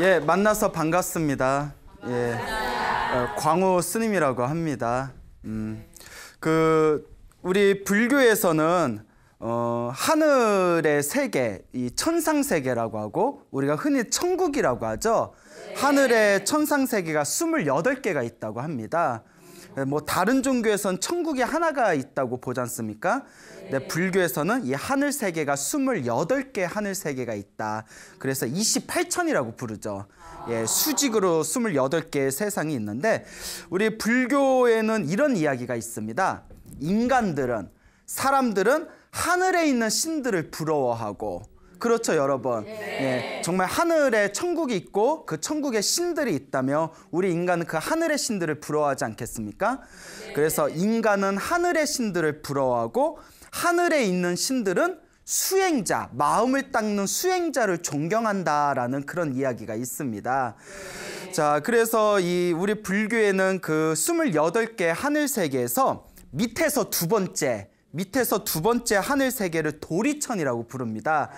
예, 만나서 반갑습니다. 예, 광호 스님이라고 합니다. 우리 불교에서는 하늘의 세계, 이 천상 세계라고 하고 우리가 흔히 천국이라고 하죠. 하늘의 천상 세계가 28개가 있다고 합니다. 뭐 다른 종교에서는 천국이 하나가 있다고 보지 않습니까? 근데 불교에서는 이 하늘 세계가 28개 하늘 세계가 있다. 그래서 28천이라고 부르죠. 예, 수직으로 28개의 세상이 있는데 우리 불교에는 이런 이야기가 있습니다. 사람들은 하늘에 있는 신들을 부러워하고, 그렇죠, 여러분. 예, 정말 하늘에 천국이 있고 그 천국에 신들이 있다며 우리 인간은 그 하늘의 신들을 부러워하지 않겠습니까? 그래서 인간은 하늘의 신들을 부러워하고 하늘에 있는 신들은 수행자, 마음을 닦는 수행자를 존경한다라는 그런 이야기가 있습니다. 자, 그래서 우리 불교에는 그 28개 하늘 세계에서 밑에서 두 번째 하늘 세계를 도리천이라고 부릅니다.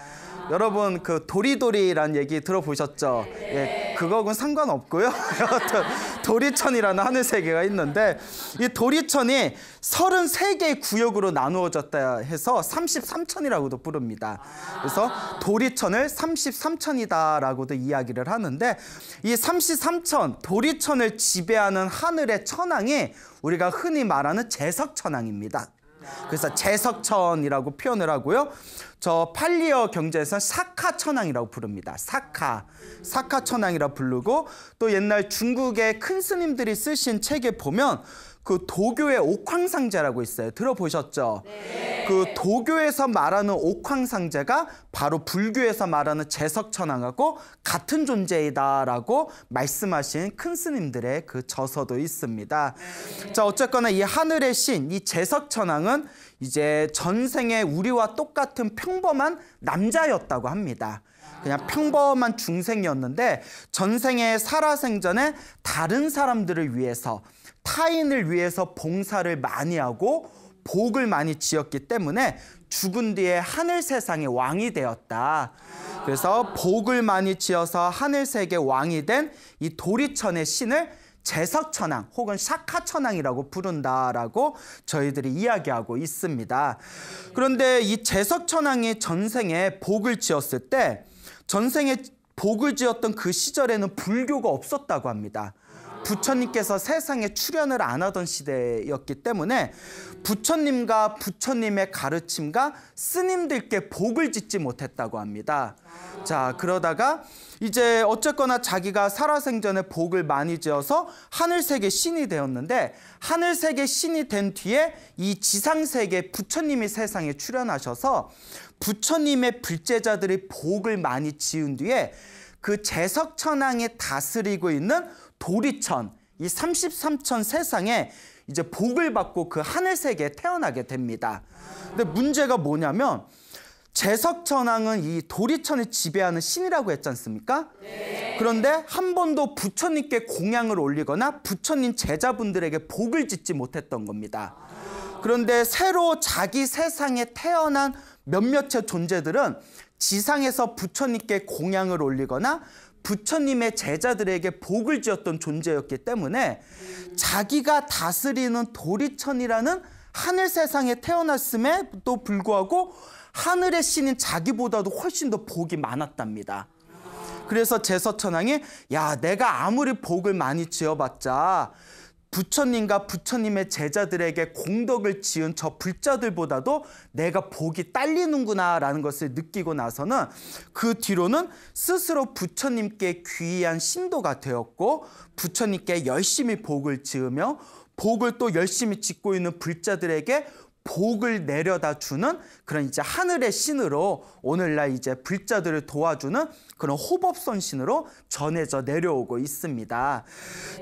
여러분 그 도리도리라는 얘기 들어보셨죠? 예, 그거하고는 상관없고요. 도리천이라는 하늘 세계가 있는데 이 도리천이 33개의 구역으로 나누어졌다 해서 33천이라고도 부릅니다. 그래서 도리천을 33천이다라고도 이야기를 하는데 이 33천, 도리천을 지배하는 하늘의 천왕이 우리가 흔히 말하는 제석천왕입니다. 그래서 제석천이라고 표현을 하고요. 저 팔리어 경제에서는 사카천왕이라고 부릅니다. 사카천왕이라고 부르고, 또 옛날 중국의 큰 스님들이 쓰신 책에 보면 그 도교의 옥황상제라고 있어요. 들어보셨죠? 네. 그 도교에서 말하는 옥황상제가 바로 불교에서 말하는 제석천왕하고 같은 존재이다라고 말씀하신 큰 스님들의 그 저서도 있습니다. 네. 자, 어쨌거나 이 하늘의 신, 이 제석천왕은 이제 전생에 우리와 똑같은 평범한 남자였다고 합니다. 그냥 평범한 중생이었는데 전생에 살아생전에 다른 사람들을 위해서, 타인을 위해서 봉사를 많이 하고 복을 많이 지었기 때문에 죽은 뒤에 하늘 세상의 왕이 되었다. 그래서 복을 많이 지어서 하늘 세계 왕이 된 이 도리천의 신을 제석천왕 혹은 사카천왕이라고 부른다라고 저희들이 이야기하고 있습니다. 그런데 이 제석천왕이 전생에 복을 지었을 때, 전생에 복을 지었던 그 시절에는 불교가 없었다고 합니다. 부처님께서 세상에 출현을 안 하던 시대였기 때문에 부처님과 부처님의 가르침과 스님들께 복을 짓지 못했다고 합니다. 자, 그러다가 이제 어쨌거나 자기가 살아생전에 복을 많이 지어서 하늘세계 신이 되었는데, 하늘세계 신이 된 뒤에 이 지상세계 부처님이 세상에 출현하셔서 부처님의 불제자들이 복을 많이 지은 뒤에 그 제석천왕이 다스리고 있는 도리천, 이 33천 세상에 이제 복을 받고 그 하늘세계에 태어나게 됩니다. 근데 문제가 뭐냐면 제석천왕은 이 도리천을 지배하는 신이라고 했지 않습니까? 네. 그런데 한 번도 부처님께 공양을 올리거나 부처님 제자분들에게 복을 짓지 못했던 겁니다. 그런데 새로 자기 세상에 태어난 몇몇의 존재들은 지상에서 부처님께 공양을 올리거나 부처님의 제자들에게 복을 지었던 존재였기 때문에 자기가 다스리는 도리천이라는 하늘 세상에 태어났음에도 불구하고 하늘의 신인 자기보다도 훨씬 더 복이 많았답니다. 그래서 제석천왕이 야, 내가 아무리 복을 많이 지어봤자 부처님과 부처님의 제자들에게 공덕을 지은 저 불자들보다도 내가 복이 딸리는구나 라는 것을 느끼고 나서는 그 뒤로는 스스로 부처님께 귀의한 신도가 되었고, 부처님께 열심히 복을 지으며 복을 또 열심히 짓고 있는 불자들에게 복을 내려다 주는 그런 이제 하늘의 신으로 오늘날 이제 불자들을 도와주는 그런 호법선신으로 전해져 내려오고 있습니다.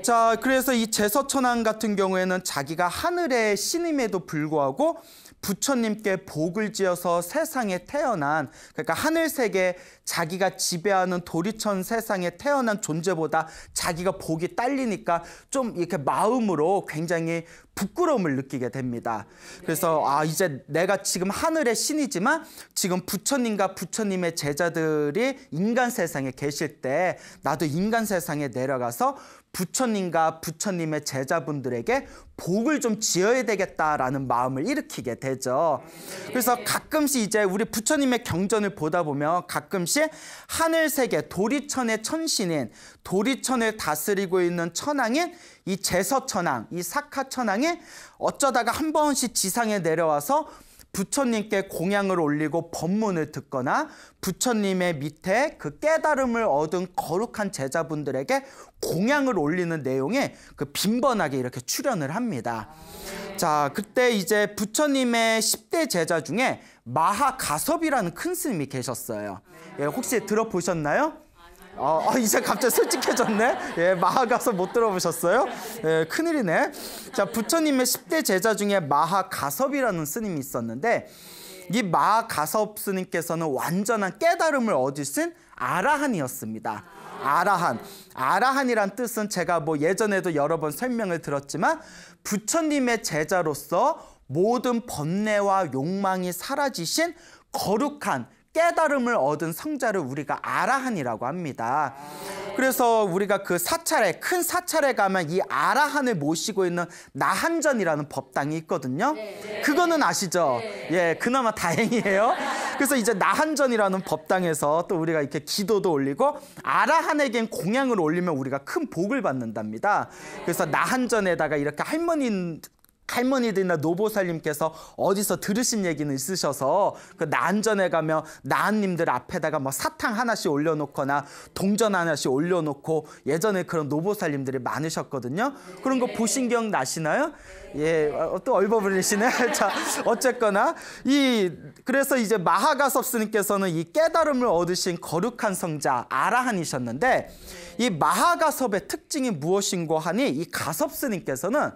자, 그래서 이 제석천왕 같은 경우에는 자기가 하늘의 신임에도 불구하고 부처님께 복을 지어서 세상에 태어난, 그러니까 하늘세계에 자기가 지배하는 도리천 세상에 태어난 존재보다 자기가 복이 딸리니까 좀 이렇게 마음으로 굉장히 부끄러움을 느끼게 됩니다. 그래서 이제 내가 지금 하늘의 신이지만 지금 부처님과 부처님의 제자들이 인간 세상에 계실 때 나도 인간 세상에 내려가서 부처님과 부처님의 제자분들에게 복을 좀 지어야 되겠다라는 마음을 일으키게 되죠. 그래서 가끔씩 이제 우리 부처님의 경전을 보다 보면 가끔씩 하늘세계 도리천의 천신인, 도리천을 다스리고 있는 천왕인 이 제서천왕, 이 사카천왕이 어쩌다가 한 번씩 지상에 내려와서 부처님께 공양을 올리고 법문을 듣거나 부처님의 밑에 그 깨달음을 얻은 거룩한 제자분들에게 공양을 올리는 내용에 그 빈번하게 이렇게 출연을 합니다. 자, 그때 이제 부처님의 10대 제자 중에 마하가섭이라는 큰 스님이 계셨어요. 예, 혹시 들어보셨나요? 이제 갑자기 솔직해졌네. 예, 마하가섭 못 들어보셨어요? 예, 큰일이네. 자, 부처님의 10대 제자 중에 마하가섭이라는 스님이 있었는데 이 마하가섭 스님께서는 완전한 깨달음을 얻으신 아라한이었습니다. 아라한이란 뜻은 제가 뭐 예전에도 여러 번 설명을 들었지만 부처님의 제자로서 모든 번뇌와 욕망이 사라지신 거룩한 깨달음을 얻은 성자를 우리가 아라한이라고 합니다. 그래서 우리가 그 사찰에, 큰 사찰에 가면 이 아라한을 모시고 있는 나한전이라는 법당이 있거든요. 그거는 아시죠? 예, 그나마 다행이에요. 그래서 이제 나한전이라는 법당에서 또 우리가 이렇게 기도도 올리고 아라한에겐 공양을 올리면 우리가 큰 복을 받는답니다. 그래서 나한전에다가 이렇게 할머니들이나 노보살님께서 어디서 들으신 얘기는 있으셔서 그 나한전에 가면 나한님들 앞에다가 뭐 사탕 하나씩 올려놓거나 동전 하나씩 올려놓고 예전에 그런 노보살님들이 많으셨거든요. 그런 거 보신 기억 나시나요? 예, 또 얼버무리시네. 자, 어쨌거나 그래서 이제 마하가섭 스님께서는 이 깨달음을 얻으신 거룩한 성자 아라한이셨는데 이 마하가섭의 특징이 무엇인고 하니 이 가섭 스님께서는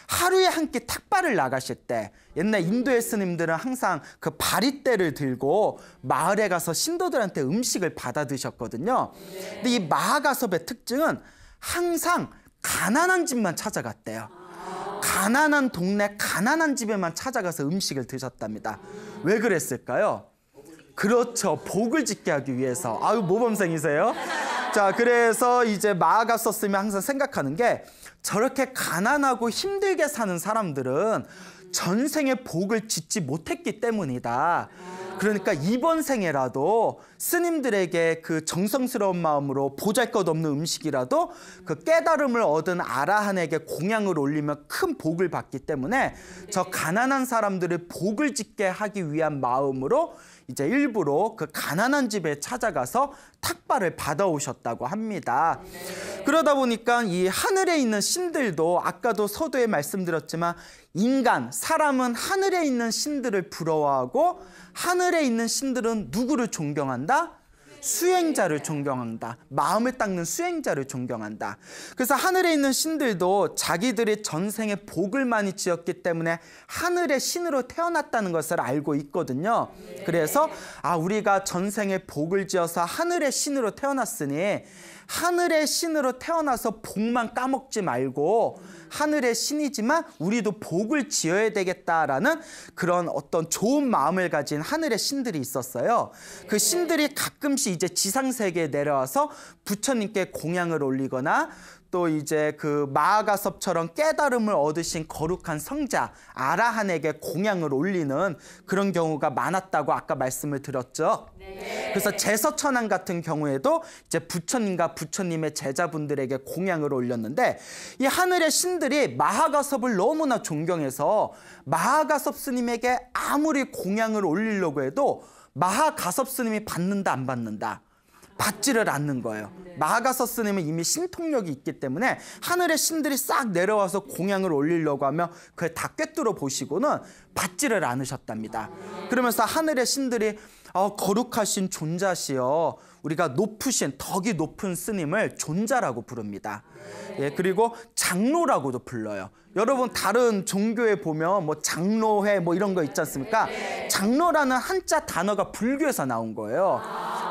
하루에 한 끼 탁발을 나가실 때 옛날 인도의 스님들은 항상 그 바리떼를 들고 마을에 가서 신도들한테 음식을 받아 드셨거든요. 근데 이 마하가섭의 특징은 항상 가난한 집만 찾아갔대요. 가난한 동네 가난한 집에만 찾아가서 음식을 드셨답니다. 왜 그랬을까요? 그렇죠. 복을 짓게 하기 위해서. 아유, 모범생이세요? 자, 그래서 이제 마하가섭 스님이 항상 생각하는 게 저렇게 가난하고 힘들게 사는 사람들은 전생에 복을 짓지 못했기 때문이다. 그러니까 이번 생에라도 스님들에게 그 정성스러운 마음으로 보잘것없는 음식이라도 그 깨달음을 얻은 아라한에게 공양을 올리면 큰 복을 받기 때문에 저 가난한 사람들을 복을 짓게 하기 위한 마음으로 이제 일부러 그 가난한 집에 찾아가서 탁발을 받아오셨다고 합니다. 그러다 보니까 이 하늘에 있는 신들도 아까도 서두에 말씀드렸지만 사람은 하늘에 있는 신들을 부러워하고 하늘에 있는 신들은 누구를 존경한다? 수행자를 존경한다. 마음을 닦는 수행자를 존경한다. 그래서 하늘에 있는 신들도 자기들이 전생에 복을 많이 지었기 때문에 하늘의 신으로 태어났다는 것을 알고 있거든요. 그래서 우리가 전생에 복을 지어서 하늘의 신으로 태어났으니 하늘의 신으로 태어나서 복만 까먹지 말고 하늘의 신이지만 우리도 복을 지어야 되겠다라는 그런 어떤 좋은 마음을 가진 하늘의 신들이 있었어요. 그 신들이 가끔씩 이제 지상세계에 내려와서 부처님께 공양을 올리거나 또 이제 그 마하가섭처럼 깨달음을 얻으신 거룩한 성자 아라한에게 공양을 올리는 그런 경우가 많았다고 아까 말씀을 드렸죠. 그래서 제서천왕 같은 경우에도 이제 부처님과 부처님의 제자분들에게 공양을 올렸는데 이 하늘의 신들이 마하가섭을 너무나 존경해서 마하가섭 스님에게 아무리 공양을 올리려고 해도 마하가섭 스님이 받는다 안 받는다? 받지를 않는 거예요. 마하가섭 스님은 이미 신통력이 있기 때문에 하늘의 신들이 싹 내려와서 공양을 올리려고 하면 그걸 다 꿰뚫어 보시고는 받지를 않으셨답니다. 그러면서 하늘의 신들이 거룩하신 존자시여 우리가 높으신 덕이 높은 스님을 존자라고 부릅니다. 예, 그리고 장로라고도 불러요. 여러분 다른 종교에 보면 뭐 장로회 뭐 이런 거 있지 않습니까? 장로라는 한자 단어가 불교에서 나온 거예요.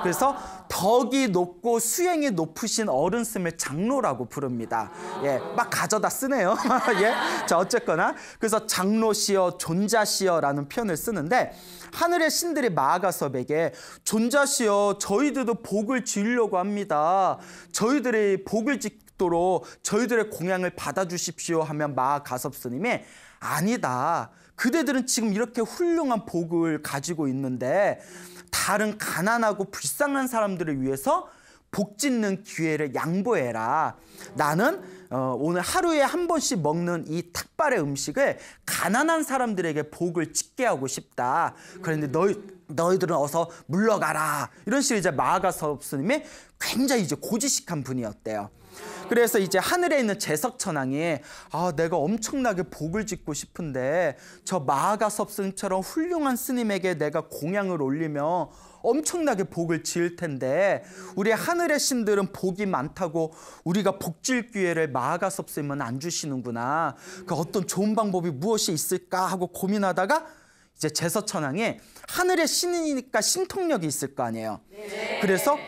그래서 덕이 높고 수행이 높으신 어른씀을 장로라고 부릅니다. 예, 막 가져다 쓰네요. 예, 자 어쨌거나 그래서 장로시여 존자시여라는 표현을 쓰는데 하늘의 신들이 마아가섭에게 존자시여 저희들도 복을 지으려고 합니다. 저희들이 복을 짓도록 저희들의 공양을 받아주십시오 하면 마아가섭 스님이 아니다. 그대들은 지금 이렇게 훌륭한 복을 가지고 있는데 다른 가난하고 불쌍한 사람들을 위해서 복 짓는 기회를 양보해라. 나는 오늘 하루에 한 번씩 먹는 이 탁발의 음식을 가난한 사람들에게 복을 짓게 하고 싶다. 그런데 너희들은 어서 물러가라. 이런 식으로 이제 마아가섭 스님이 굉장히 이제 고지식한 분이었대요. 그래서 이제 하늘에 있는 제석천왕이 내가 엄청나게 복을 짓고 싶은데 저 마아가섭 스님처럼 훌륭한 스님에게 내가 공양을 올리면 엄청나게 복을 지을 텐데 우리 하늘의 신들은 복이 많다고 우리가 복질 기회를 마아가섭 스님은 안 주시는구나. 그 어떤 좋은 방법이 무엇이 있을까 하고 고민하다가 이제 제석천왕이 하늘의 신이니까 신통력이 있을 거 아니에요. 그래서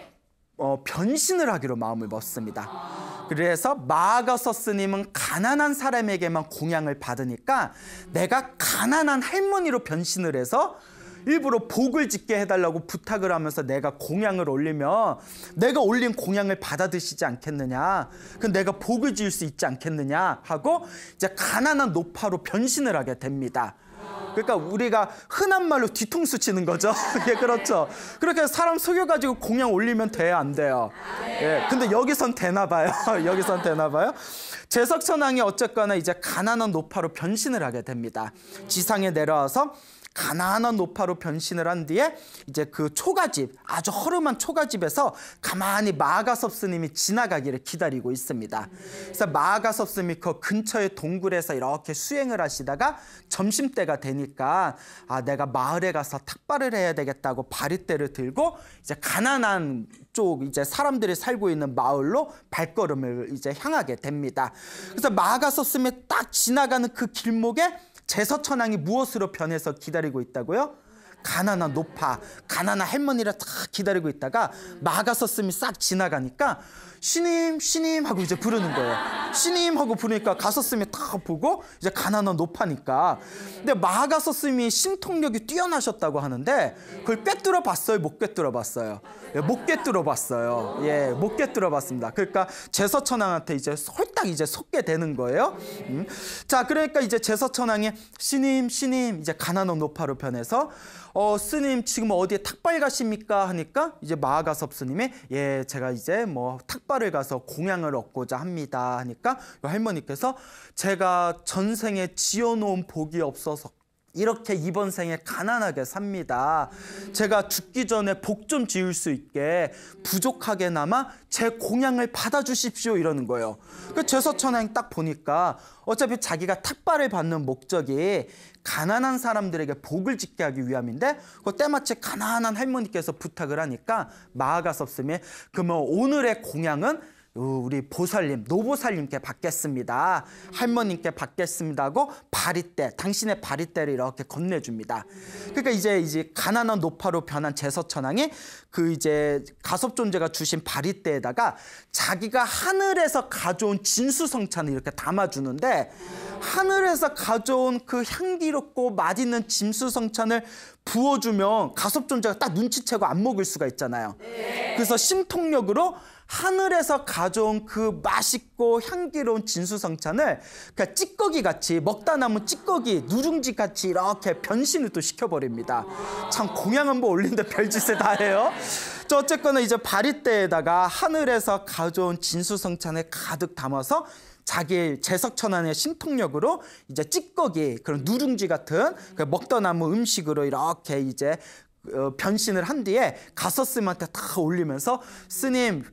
변신을 하기로 마음을 먹습니다. 그래서 마아가섭 스님은 가난한 사람에게만 공양을 받으니까 내가 가난한 할머니로 변신을 해서 일부러 복을 짓게 해달라고 부탁을 하면서 내가 공양을 올리면 내가 올린 공양을 받아드시지 않겠느냐. 그럼 내가 복을 지을 수 있지 않겠느냐 하고 이제 가난한 노파로 변신을 하게 됩니다. 그러니까 우리가 흔한 말로 뒤통수 치는 거죠. 예, 그렇죠. 그렇게 사람 속여가지고 공양 올리면 돼요, 안 돼요? 예, 근데 여기선 되나 봐요. 여기선 되나 봐요. 제석천왕이 어쨌거나 이제 가난한 노파로 변신을 하게 됩니다. 지상에 내려와서 가난한 노파로 변신을 한 뒤에 이제 그 초가집, 아주 허름한 초가집에서 가만히 마아가섭 스님이 지나가기를 기다리고 있습니다. 그래서 마아가섭 스님이 그 근처의 동굴에서 이렇게 수행을 하시다가 점심때가 되니까 내가 마을에 가서 탁발을 해야 되겠다고 바리떼를 들고 이제 가난한 쪽 이제 사람들이 살고 있는 마을로 발걸음을 이제 향하게 됩니다. 그래서 마아가섭 스님이 딱 지나가는 그 길목에 제석천왕이 무엇으로 변해서 기다리고 있다고요? 가난한 노파, 가난한 할머니를 딱 기다리고 있다가 마아가섭 스님이 싹 지나가니까 신임, 신임 하고 이제 부르는 거예요. 신임 하고 부르니까 가섭 스님이 딱 보고 이제 가난한 노파니까. 근데 마아가섭 스님이 신통력이 뛰어나셨다고 하는데 그걸 꿰뚫어 봤어요? 못 꿰뚫어 봤어요? 예, 못 꿰뚫어 봤어요. 예, 못 꿰뚫어 봤습니다. 그러니까 제석천왕한테 이제 홀딱 이제 속게 되는 거예요. 자, 그러니까 이제 제석천왕이 신임, 신임 이제 가난한 노파로 변해서 스님 지금 어디에 탁발 가십니까? 하니까 이제 마아가섭 스님이 예, 제가 이제 뭐 탁발을 가서 공양을 얻고자 합니다. 하니까 할머니께서 제가 전생에 지어놓은 복이 없어서 이렇게 이번 생에 가난하게 삽니다. 제가 죽기 전에 복 좀 지을 수 있게 부족하게나마 제 공양을 받아주십시오 이러는 거예요. 그 제석천왕이 딱 보니까 어차피 자기가 탁발을 받는 목적이 가난한 사람들에게 복을 짓게 하기 위함인데 그 때마치 가난한 할머니께서 부탁을 하니까 마아가섭 스님이 그러면 오늘의 공양은 우리 보살님, 노보살님께 받겠습니다. 할머님께 받겠습니다 하고 바리떼, 당신의 바리떼를 이렇게 건네줍니다. 그러니까 이제 가난한 노파로 변한 제석천왕이 그 이제 가섭 존재가 주신 바리떼에다가 자기가 하늘에서 가져온 진수성찬을 이렇게 담아주는데 하늘에서 가져온 그 향기롭고 맛있는 진수성찬을 부어주면 가섭 존재가 딱 눈치채고 안 먹을 수가 있잖아요. 그래서 신통력으로 하늘에서 가져온 그 맛있고 향기로운 진수성찬을 그냥 찌꺼기 같이 먹다 남은 찌꺼기 누룽지 같이 이렇게 변신을 또 시켜버립니다. 참 공양 한번 올리는데 별짓을 다 해요. 저 어쨌거나 이제 바리떼에다가 하늘에서 가져온 진수성찬을 가득 담아서 자기 제석천왕의 신통력으로 이제 찌꺼기 그런 누룽지 같은 먹다 남은 음식으로 이렇게 이제 변신을 한 뒤에 가섭 스님한테 다 올리면서 스님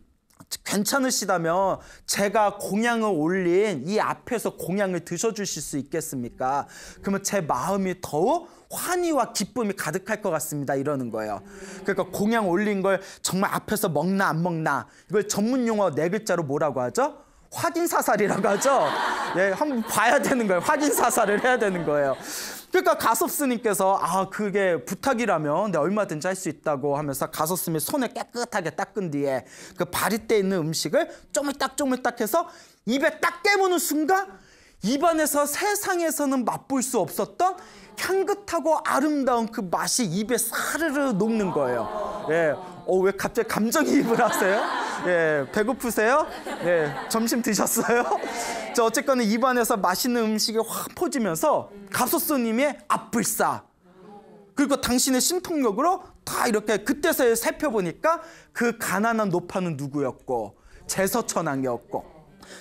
괜찮으시다면 제가 공양을 올린 이 앞에서 공양을 드셔주실 수 있겠습니까? 그러면 제 마음이 더욱 환희와 기쁨이 가득할 것 같습니다 이러는 거예요. 그러니까 공양 올린 걸 정말 앞에서 먹나 안 먹나 이걸 전문 용어 4글자로 뭐라고 하죠? 확인 사살이라고 하죠. 예, 한번 봐야 되는 거예요. 확인 사살을 해야 되는 거예요. 그러니까 가섭스님께서 그게 부탁이라면 내가 얼마든지 할 수 있다고 하면서 가섭스님의 손을 깨끗하게 닦은 뒤에 그 바리떼 있는 음식을 쪼물딱쪼물딱 해서 입에 딱 깨무는 순간 입안에서 세상에서는 맛볼 수 없었던 향긋하고 아름다운 그 맛이 입에 사르르 녹는 거예요. 예, 왜 갑자기 감정이입을 하세요? 예, 배고프세요? 예, 점심 드셨어요? 어쨌거나 입안에서 맛있는 음식이 확 퍼지면서 가소스님의 앞불사, 그리고 당신의 신통력으로 다 이렇게 그때서야 살펴보니까 그 가난한 노파는 누구였고 제서천왕이었고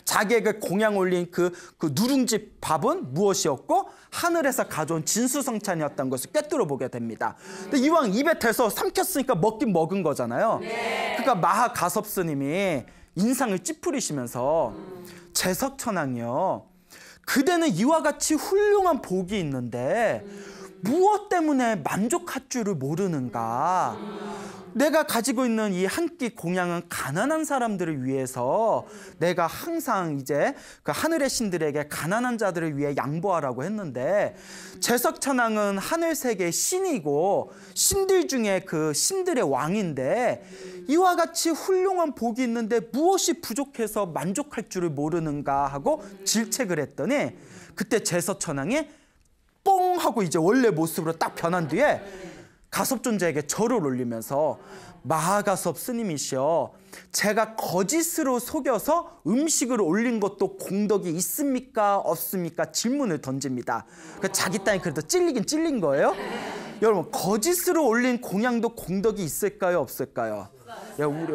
자기에게 공양 올린 그 누룽지 밥은 무엇이었고 하늘에서 가져온 진수성찬이었던 것을 꿰뚫어 보게 됩니다. 근데 이왕 입에 대서 삼켰으니까 먹긴 먹은 거잖아요. 그러니까 마하가섭스님이 인상을 찌푸리시면서 제석천왕이요, 그대는 이와 같이 훌륭한 복이 있는데 무엇 때문에 만족할 줄을 모르는가? 내가 가지고 있는 이 한 끼 공양은 가난한 사람들을 위해서 내가 항상 이제 그 하늘의 신들에게 가난한 자들을 위해 양보하라고 했는데 제석천왕은 하늘 세계의 신이고 신들 중에 그 신들의 왕인데 이와 같이 훌륭한 복이 있는데 무엇이 부족해서 만족할 줄을 모르는가 하고 질책을 했더니 그때 제석천왕이 뽕 하고 이제 원래 모습으로 딱 변한 뒤에 가섭존자에게 절을 올리면서 마하가섭 스님이시여, 제가 거짓으로 속여서 음식을 올린 것도 공덕이 있습니까 없습니까 질문을 던집니다. 자기 땅이 그래도 찔리긴 찔린 거예요. 여러분, 거짓으로 올린 공양도 공덕이 있을까요 없을까요? 야, 우리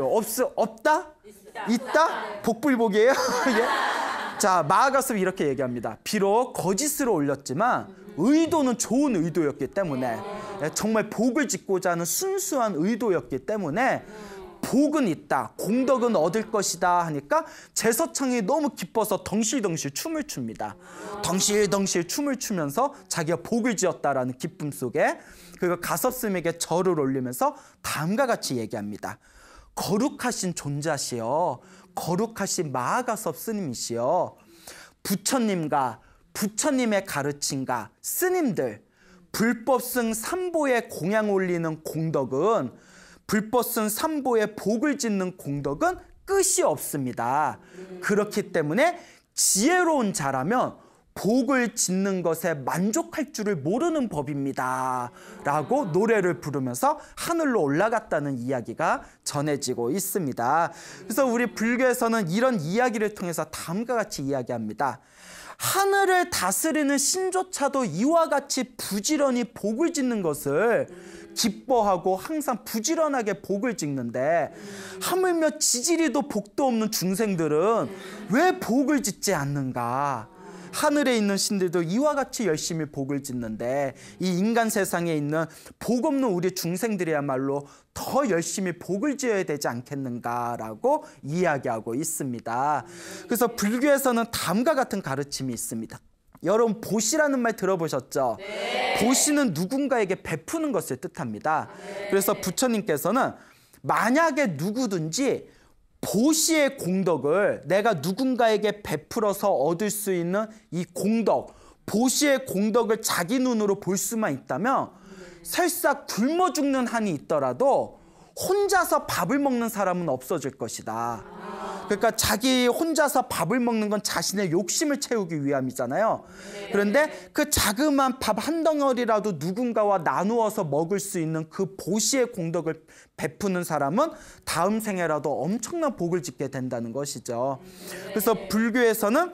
없다? 있다? 복불복이에요? 예? 자, 마하가섭이 이렇게 얘기합니다. 비록 거짓으로 올렸지만 의도는 좋은 의도였기 때문에, 정말 복을 짓고자 하는 순수한 의도였기 때문에 복은 있다, 공덕은 얻을 것이다 하니까 제서창이 너무 기뻐서 덩실덩실 춤을 춥니다. 덩실덩실 춤을 추면서 자기가 복을 지었다라는 기쁨 속에 그리고 가섭스님에게 절을 올리면서 다음과 같이 얘기합니다. 거룩하신 존자시여, 거룩하신 마하가섭 스님이시여, 부처님과 부처님의 가르침과 스님들, 불법승 삼보에 공양 올리는 공덕은, 불법승 삼보에 복을 짓는 공덕은 끝이 없습니다. 그렇기 때문에 지혜로운 자라면 복을 짓는 것에 만족할 줄을 모르는 법입니다 라고 노래를 부르면서 하늘로 올라갔다는 이야기가 전해지고 있습니다. 그래서 우리 불교에서는 이런 이야기를 통해서 다음과 같이 이야기합니다. 하늘을 다스리는 신조차도 이와 같이 부지런히 복을 짓는 것을 기뻐하고 항상 부지런하게 복을 짓는데 하물며 지지리도 복도 없는 중생들은 왜 복을 짓지 않는가? 하늘에 있는 신들도 이와 같이 열심히 복을 짓는데 이 인간 세상에 있는 복 없는 우리 중생들이야말로 더 열심히 복을 지어야 되지 않겠는가라고 이야기하고 있습니다. 그래서 불교에서는 다음과 같은 가르침이 있습니다. 여러분, 보시라는 말 들어보셨죠? 네. 보시는 누군가에게 베푸는 것을 뜻합니다. 네. 그래서 부처님께서는 만약에 누구든지 보시의 공덕을 내가 누군가에게 베풀어서 얻을 수 있는 이 공덕, 보시의 공덕을 자기 눈으로 볼 수만 있다면 설사 굶어 죽는 한이 있더라도 혼자서 밥을 먹는 사람은 없어질 것이다. 그러니까 자기 혼자서 밥을 먹는 건 자신의 욕심을 채우기 위함이잖아요. 그런데 그 자그마한 밥 한 덩어리라도 누군가와 나누어서 먹을 수 있는 그 보시의 공덕을 베푸는 사람은 다음 생에라도 엄청난 복을 짓게 된다는 것이죠. 그래서 불교에서는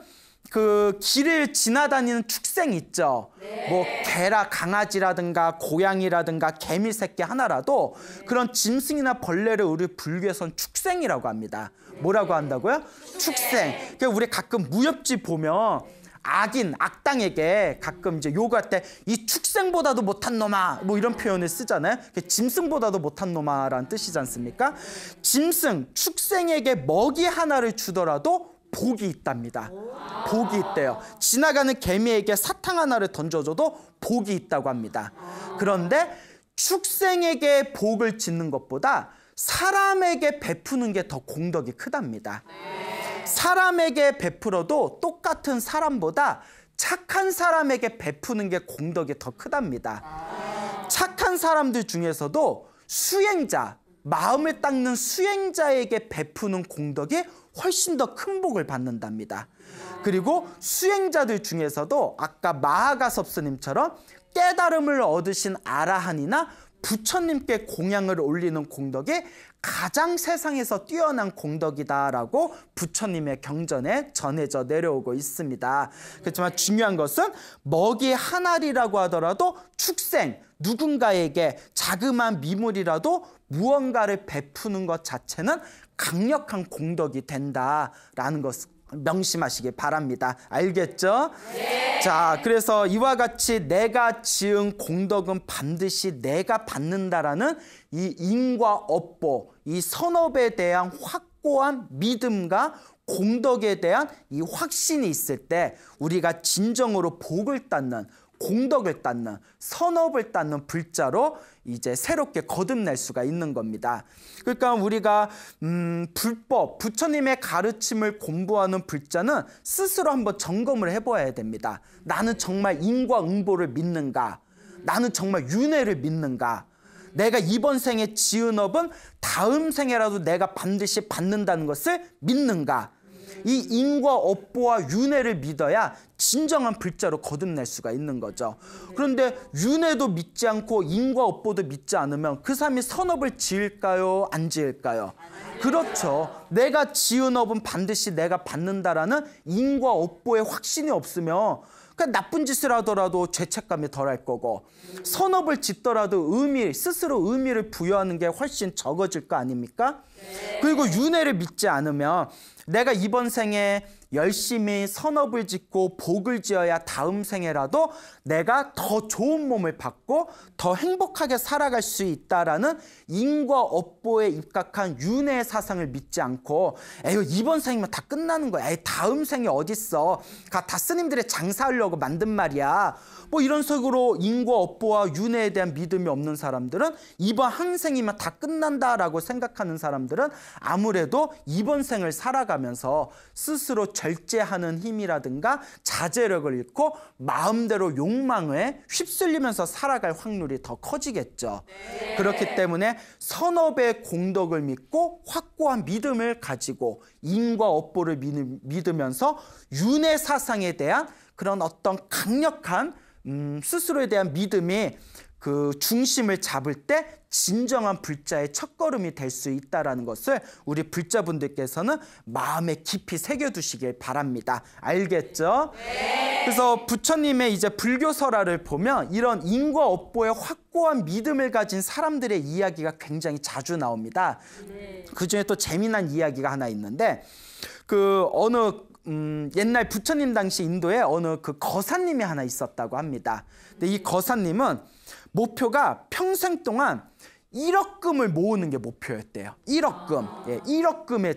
그 길을 지나다니는 축생 있죠. 뭐 개라 강아지라든가 고양이라든가 개미 새끼 하나라도 그런 짐승이나 벌레를 우리 불교에서는 축생이라고 합니다. 뭐라고 한다고요? 축생. 그러니까 우리 가끔 무협지 보면 악인, 악당에게 가끔 이제 요구할 때 이 축생보다도 못한 놈아 뭐 이런 표현을 쓰잖아요. 짐승보다도 못한 놈아라는 뜻이지 않습니까? 짐승, 축생에게 먹이 하나를 주더라도 복이 있답니다. 복이 있대요. 지나가는 개미에게 사탕 하나를 던져줘도 복이 있다고 합니다. 그런데 축생에게 복을 짓는 것보다 사람에게 베푸는 게 더 공덕이 크답니다. 사람에게 베풀어도 똑같은 사람보다 착한 사람에게 베푸는 게 공덕이 더 크답니다. 착한 사람들 중에서도 수행자, 마음을 닦는 수행자에게 베푸는 공덕이 훨씬 더 큰 복을 받는답니다. 그리고 수행자들 중에서도 아까 마하가섭 스님처럼 깨달음을 얻으신 아라한이나 부처님께 공양을 올리는 공덕이 가장 세상에서 뛰어난 공덕이다라고 부처님의 경전에 전해져 내려오고 있습니다. 그렇지만 중요한 것은 먹이 한 알이라고 하더라도 축생, 누군가에게 자그마한 미물이라도 무언가를 베푸는 것 자체는 강력한 공덕이 된다라는 것을 명심하시기 바랍니다. 알겠죠? 네. 자, 그래서 이와 같이 내가 지은 공덕은 반드시 내가 받는다라는 이 인과 업보, 이 선업에 대한 확고한 믿음과 공덕에 대한 이 확신이 있을 때 우리가 진정으로 복을 닦는, 공덕을 닦는, 선업을 닦는 불자로 이제 새롭게 거듭날 수가 있는 겁니다. 그러니까 우리가 불법, 부처님의 가르침을 공부하는 불자는 스스로 한번 점검을 해봐야 됩니다. 나는 정말 인과응보를 믿는가? 나는 정말 윤회를 믿는가? 내가 이번 생에 지은 업은 다음 생에라도 내가 반드시 받는다는 것을 믿는가? 이 인과 업보와 윤회를 믿어야 진정한 불자로 거듭날 수가 있는 거죠. 그런데 윤회도 믿지 않고 인과 업보도 믿지 않으면 그 사람이 선업을 지을까요? 안 지을까요? 그렇죠. 내가 지은 업은 반드시 내가 받는다라는 인과 업보의 확신이 없으면 그러니까 나쁜 짓을 하더라도 죄책감이 덜할 거고 선업을 짓더라도 스스로 의미를 부여하는 게 훨씬 적어질 거 아닙니까? 그리고 윤회를 믿지 않으면 내가 이번 생에 열심히 선업을 짓고 복을 지어야 다음 생에라도 내가 더 좋은 몸을 받고 더 행복하게 살아갈 수 있다라는 인과 업보에 입각한 윤회의 사상을 믿지 않고 에휴 이번 생이면 다 끝나는 거야. 에이 다음 생이 어딨어. 다 스님들의 장사하려고 만든 말이야. 뭐 이런 식으로 인과 업보와 윤회에 대한 믿음이 없는 사람들은 이번 한 생이면 다 끝난다라고 생각하는 사람들은 아무래도 이번 생을 살아가면서 스스로 절제하는 힘이라든가 자제력을 잃고 마음대로 욕망에 휩쓸리면서 살아갈 확률이 더 커지겠죠. 네. 그렇기 때문에 선업의 공덕을 믿고 확고한 믿음을 가지고 인과 업보를 믿으면서 윤회 사상에 대한 그런 어떤 강력한 스스로에 대한 믿음이 그 중심을 잡을 때 진정한 불자의 첫걸음이 될 수 있다는 것을 우리 불자분들께서는 마음에 깊이 새겨두시길 바랍니다. 알겠죠? 네. 그래서 부처님의 이제 불교설화를 보면 이런 인과 업보에 확고한 믿음을 가진 사람들의 이야기가 굉장히 자주 나옵니다. 네. 그중에 또 재미난 이야기가 하나 있는데 옛날 부처님 당시 인도에 어느 그 거사님이 하나 있었다고 합니다. 근데 이 거사님은 목표가 평생 동안 1억 금을 모으는 게 목표였대요. 1억 금. 예, 1억 금의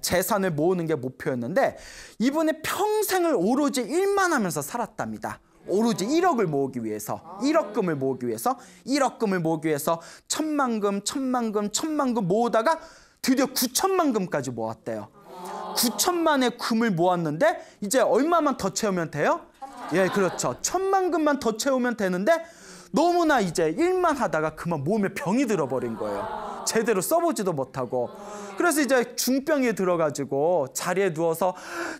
재산을 모으는 게 목표였는데 이분이 평생을 오로지 일만 하면서 살았답니다. 오로지 1억을 모으기 위해서 1억 금을 모으기 위해서 1억 금을 모으기 위해서 1000만 금, 1000만 금, 1000만 금 모으다가 드디어 9천만 금까지 모았대요. 9천만의 금을 모았는데 이제 얼마만 더 채우면 돼요? 예, 그렇죠. 1000만 금만 더 채우면 되는데 너무나 이제 일만 하다가 그만 몸에 병이 들어버린 거예요. 제대로 써보지도 못하고. 그래서 이제 중병에 들어가지고 자리에 누워서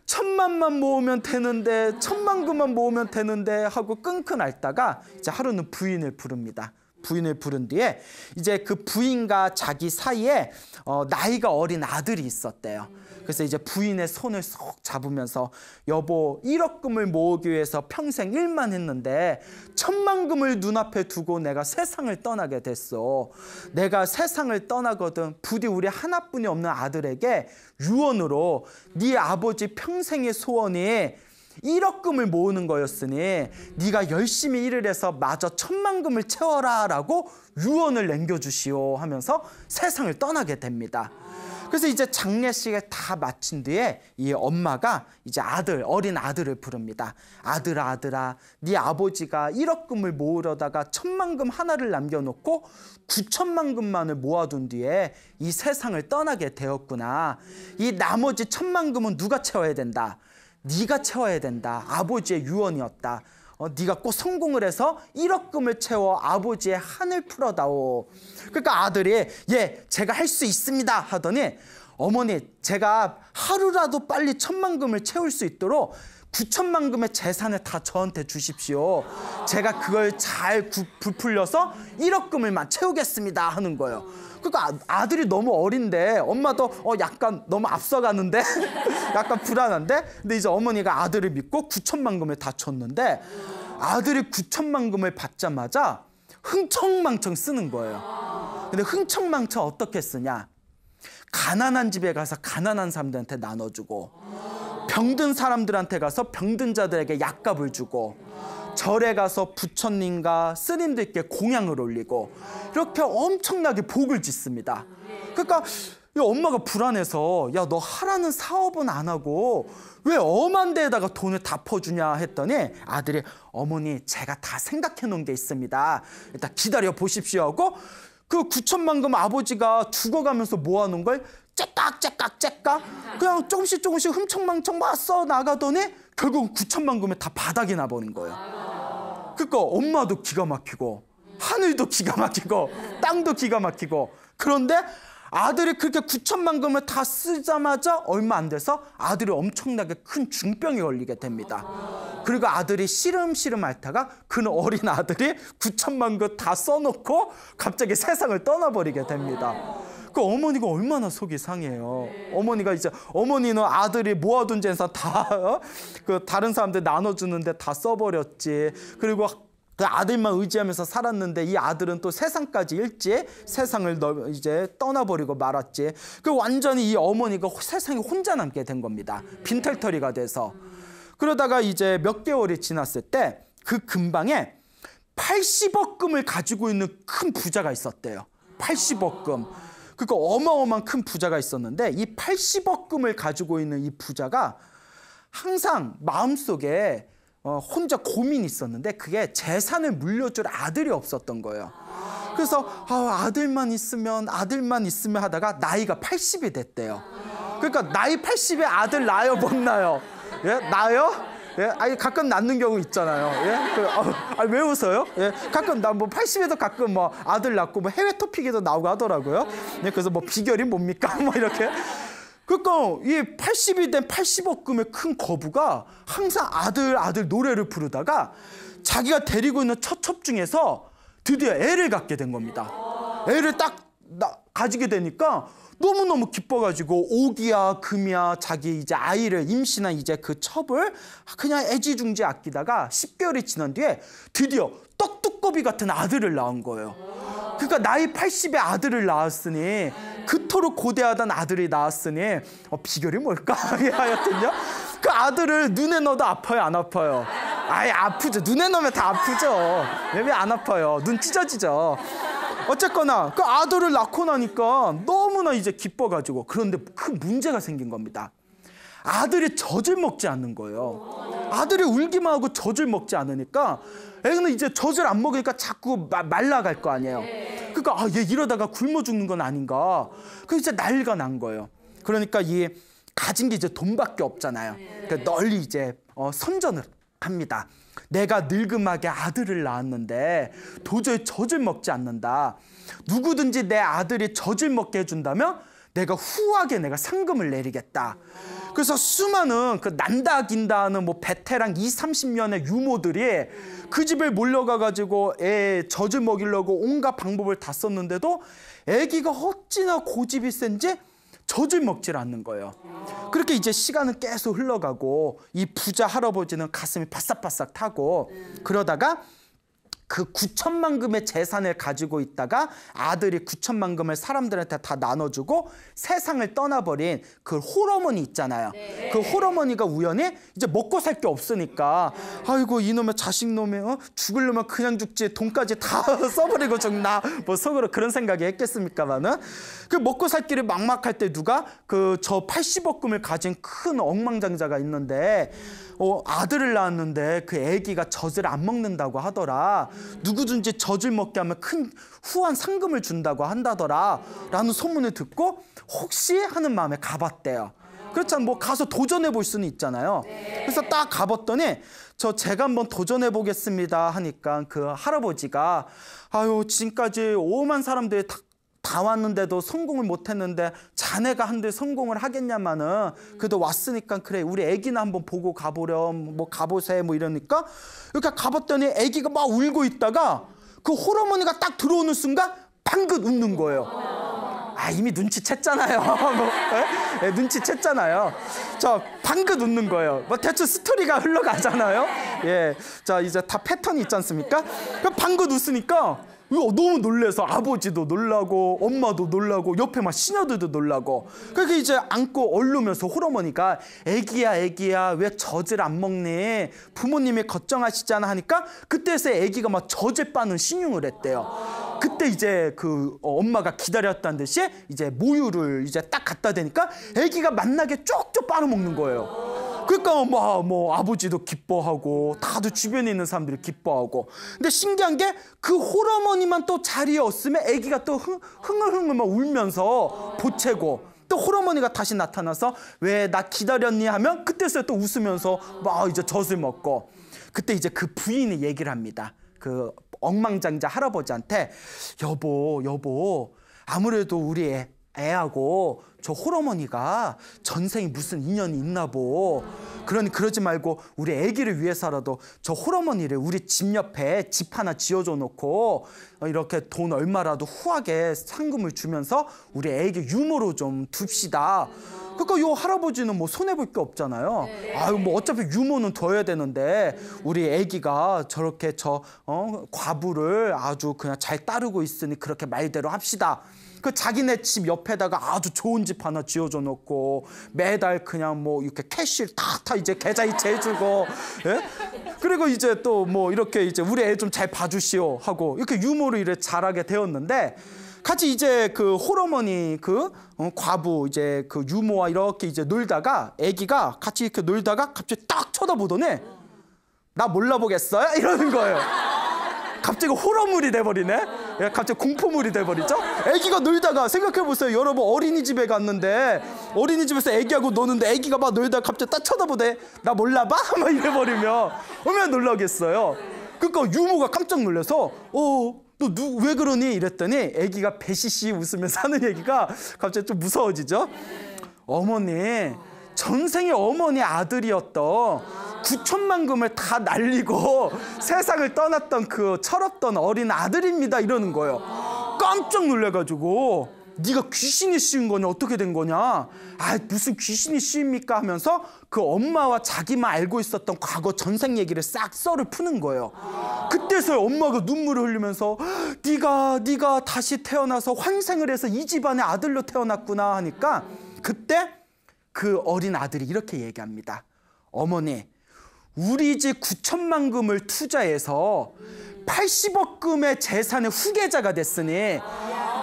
1000만만 모으면 되는데 1000만 금만 모으면 되는데 하고 끙끙 앓다가 이제 하루는 부인을 부릅니다. 부인을 부른 뒤에 이제 그 부인과 자기 사이에 나이가 어린 아들이 있었대요. 그래서 이제 부인의 손을 쏙 잡으면서 여보 1억 금을 모으기 위해서 평생 일만 했는데 1000만 금을 눈앞에 두고 내가 세상을 떠나게 됐어. 내가 세상을 떠나거든 부디 우리 하나뿐이 없는 아들에게 유언으로 네 아버지 평생의 소원이 1억 금을 모으는 거였으니 네가 열심히 일을 해서 마저 1000만 금을 채워라 라고 유언을 남겨주시오 하면서 세상을 떠나게 됩니다. 그래서 이제 장례식을 다 마친 뒤에 이 엄마가 이제 어린 아들을 부릅니다. 아들아, 아들아, 네 아버지가 1억 금을 모으려다가 1,000만 금 하나를 남겨놓고 9천만 금만을 모아둔 뒤에 이 세상을 떠나게 되었구나. 이 나머지 1,000만 금은 누가 채워야 된다? 네가 채워야 된다. 아버지의 유언이었다. 네가 꼭 성공을 해서 1억 금을 채워 아버지의 한을 풀어다오. 그러니까 아들이 예, 제가 할 수 있습니다 하더니 어머니, 제가 하루라도 빨리 1,000만 금을 채울 수 있도록 9천만 금의 재산을 다 저한테 주십시오. 제가 그걸 잘 부풀려서 1억 금을만 채우겠습니다 하는 거예요. 그러니까 아들이 너무 어린데 엄마도 약간 너무 앞서가는데 약간 불안한데, 근데 이제 어머니가 아들을 믿고 9천만 금을 다 줬는데 아들이 9천만 금을 받자마자 흥청망청 쓰는 거예요. 근데 흥청망청 어떻게 쓰냐? 가난한 집에 가서 가난한 사람들한테 나눠주고, 병든 사람들한테 가서 병든 자들에게 약값을 주고, 절에 가서 부처님과 스님들께 공양을 올리고, 이렇게 엄청나게 복을 짓습니다. 그러니까 이 엄마가 불안해서 야, 너 하라는 사업은 안 하고 왜 엄한 데에다가 돈을 다 퍼주냐 했더니 아들이 어머니, 제가 다 생각해 놓은 게 있습니다. 일단 기다려 보십시오 하고 그 9천만 금 아버지가 죽어가면서 모아놓은 걸 째깍 그냥 조금씩 흥청망청 막 써 나가더니 결국 9천만 금을 다 바닥에 놔버린 거예요. 그러니까 엄마도 기가 막히고 하늘도 기가 막히고 땅도 기가 막히고, 그런데 아들이 그렇게 9천만 금을 다 쓰자마자 얼마 안 돼서 아들이 엄청나게 큰 중병에 걸리게 됩니다. 그리고 아들이 시름시름 앓다가 그 어린 아들이 9천만 금 다 써놓고 갑자기 세상을 떠나버리게 됩니다. 그 어머니가 얼마나 속이 상해요. 어머니는 아들이 모아둔 재산 다 그 다른 사람들 나눠주는데 다 써버렸지. 그리고 그 아들만 의지하면서 살았는데 이 아들은 또 세상까지 잃지. 세상을 이제 떠나버리고 말았지. 그 완전히 이 어머니가 세상에 혼자 남게 된 겁니다. 빈털터리가 돼서. 그러다가 이제 몇 개월이 지났을 때 그 근방에 80억 금을 가지고 있는 큰 부자가 있었대요. 80억 금. 그러니까 어마어마한 큰 부자가 있었는데 이 80억 금을 가지고 있는 이 부자가 항상 마음속에 혼자 고민이 있었는데 그게 재산을 물려줄 아들이 없었던 거예요. 그래서 아들만 있으면 하다가 나이가 80이 됐대요. 그러니까 나이 80에 아들 낳아요, 못 낳아요? 예? 낳아요? 예? 아니, 가끔 낳는 경우 있잖아요. 예? 왜 웃어요? 예? 가끔 뭐 80에도 가끔 뭐 아들 낳고 뭐 해외 토픽에도 나오고 하더라고요. 예? 그래서 뭐 비결이 뭡니까? 뭐 이렇게. 그러니까 이 80이 된 80억 금의 큰 거부가 항상 아들 노래를 부르다가 자기가 데리고 있는 처첩 중에서 드디어 애를 갖게 된 겁니다. 애를 딱 가지게 되니까 너무너무 기뻐가지고 오기야 금이야 자기 이제 아이를 임신한 이제 그 첩을 그냥 애지중지 아끼다가 10개월이 지난 뒤에 드디어 떡두꺼비 같은 아들을 낳은 거예요. 그러니까 나이 80에 아들을 낳았으니, 그토록 고대하던 아들이 낳았으니 비결이 뭘까? 하여튼요. 그 아들을 눈에 넣어도 아파요, 안 아파요? 아예 아프죠. 눈에 넣으면 다 아프죠. 왜 안 아파요? 눈 찢어지죠. 어쨌거나 그 아들을 낳고 나니까 너무나 이제 기뻐가지고, 그런데 큰 문제가 생긴 겁니다. 아들이 젖을 먹지 않는 거예요. 아들이 울기만 하고 젖을 먹지 않으니까 애는 이제 젖을 안 먹으니까 자꾸 말라갈 거 아니에요. 그러니까 얘 이러다가 굶어 죽는 건 아닌가. 그 이제 난리가 난 거예요. 그러니까 이 가진 게 이제 돈밖에 없잖아요. 그러니까 널리 이제 선전을 합니다. 내가 늙음하게 아들을 낳았는데 도저히 젖을 먹지 않는다. 누구든지 내 아들이 젖을 먹게 해준다면 내가 후하게 내가 상금을 내리겠다. 그래서 수많은 그 난다 긴다 하는 뭐 베테랑 20-30년의 유모들이 그 집에 몰려가가지고 애 젖을 먹이려고 온갖 방법을 다 썼는데도 애기가 어찌나 고집이 센지 젖을 먹질 않는 거예요. 그렇게 이제 시간은 계속 흘러가고 이 부자 할아버지는 가슴이 바싹바싹 타고, 그러다가 그 9천만 금의 재산을 가지고 있다가 아들이 9천만 금을 사람들한테 다 나눠주고 세상을 떠나버린 그 홀어머니 있잖아요. 그 그 홀어머니가 우연히 이제 먹고 살 게 없으니까 아이고 이놈의 자식놈의 죽으려면 그냥 죽지 돈까지 다 써버리고 죽나 뭐 속으로 그런 생각이 했겠습니까만은 그 먹고 살 길이 막막할 때 누가 그 저 80억 금을 가진 큰 억만장자가 있는데 아들을 낳았는데 그 아기가 젖을 안 먹는다고 하더라. 누구든지 젖을 먹게 하면 큰 후한 상금을 준다고 한다더라 라는 소문을 듣고 혹시 하는 마음에 가봤대요. 그렇잖아. 뭐 가서 도전해 볼 수는 있잖아요. 그래서 딱 가봤더니 제가 한번 도전해 보겠습니다 하니까 그 할아버지가 아유 지금까지 오만 사람들이 다 왔는데도 성공을 못했는데 자네가 한데 성공을 하겠냐마는 그래도 왔으니까 그래 우리 애기나 한번 보고 가보렴 뭐 가보세 뭐 이러니까 이렇게 가봤더니 애기가 막 울고 있다가 그 홀어머니가 딱 들어오는 순간 방긋 웃는 거예요. 아 이미 눈치챘잖아요. 네? 눈치챘잖아요. 자 방긋 웃는 거예요. 뭐 대충 스토리가 흘러가잖아요. 예, 자 이제 다 패턴이 있지 않습니까? 방긋 웃으니까 너무 놀래서 아버지도 놀라고 엄마도 놀라고 옆에 막 시녀들도 놀라고 그렇게 이제 안고 얼르면서 홀어머니가 애기야 왜 젖을 안 먹니 부모님이 걱정하시잖아 하니까 그때서 애기가 막 젖을 빠는 신용을 했대요. 그때 이제 그 엄마가 기다렸다는 듯이 이제 모유를 이제 딱 갖다 대니까 애기가 맛나게 쪽쪽 빨아먹는 거예요. 그러니까 뭐 아버지도 기뻐하고 다들 주변에 있는 사람들이 기뻐하고 근데 신기한 게 그 홀어머니만 또 자리에 없으면 아기가 또 흥얼흥얼 막 울면서 보채고 또 홀어머니가 다시 나타나서 왜 나 기다렸니 하면 그때서야 또 웃으면서 막 이제 젖을 먹고 그때 이제 그 부인이 얘기를 합니다. 그 억만장자 할아버지한테 여보 아무래도 우리 애하고 저 홀어머니가 전생에 무슨 인연이 있나 보. 그러지 말고 우리 애기를 위해서라도 저 홀어머니를 우리 집 옆에 집 하나 지어줘 놓고 이렇게 돈 얼마라도 후하게 상금을 주면서 우리 애기 유모로 좀 둡시다. 그러니까 요 할아버지는 뭐 손해볼 게 없잖아요. 아유 뭐 어차피 유모는 둬야 되는데 우리 애기가 저렇게 과부를 아주 그냥 잘 따르고 있으니 그렇게 말대로 합시다. 그 자기네 집 옆에다가 아주 좋은 집 하나 지어줘 놓고 매달 그냥 뭐 이렇게 캐시를 다 이제 계좌이체 해주고 예? 그리고 이제 또 뭐 이렇게 이제 우리 애 좀 잘 봐주시오 하고 이렇게 유모를 이렇게 잘하게 되었는데 같이 이제 그 홀어머니 그 과부 이제 그 유모와 이렇게 이제 놀다가 애기가 같이 이렇게 놀다가 갑자기 딱 쳐다보더니 나 몰라보겠어요? 이러는 거예요. 갑자기 호러물이 돼버리네. 갑자기 공포물이 돼버리죠. 애기가 놀다가 생각해보세요. 여러분 어린이집에 갔는데 어린이집에서 애기하고 노는데 애기가 막 놀다가 갑자기 딱 쳐다보대. 나 몰라봐? 막 이래버리면 얼마나 놀라겠어요. 그러니까 유모가 깜짝 놀라서 너 왜 그러니? 이랬더니 애기가 배시시 웃으면서 하는 얘기가 갑자기 좀 무서워지죠. 어머니 전생에 어머니 아들이었던 9천만 금을 다 날리고 세상을 떠났던 그 철없던 어린 아들입니다 이러는 거예요. 깜짝 놀래가지고 네가 귀신이 씌운 거냐 어떻게 된 거냐 아 무슨 귀신이 씌입니까 하면서 그 엄마와 자기만 알고 있었던 과거 전생 얘기를 싹 썰을 푸는 거예요. 그때서야 엄마가 눈물을 흘리면서 네가 다시 태어나서 환생을 해서 이 집안의 아들로 태어났구나 하니까 그때 그 어린 아들이 이렇게 얘기합니다. 어머니 우리 집 9천만 금을 투자해서 80억 금의 재산의 후계자가 됐으니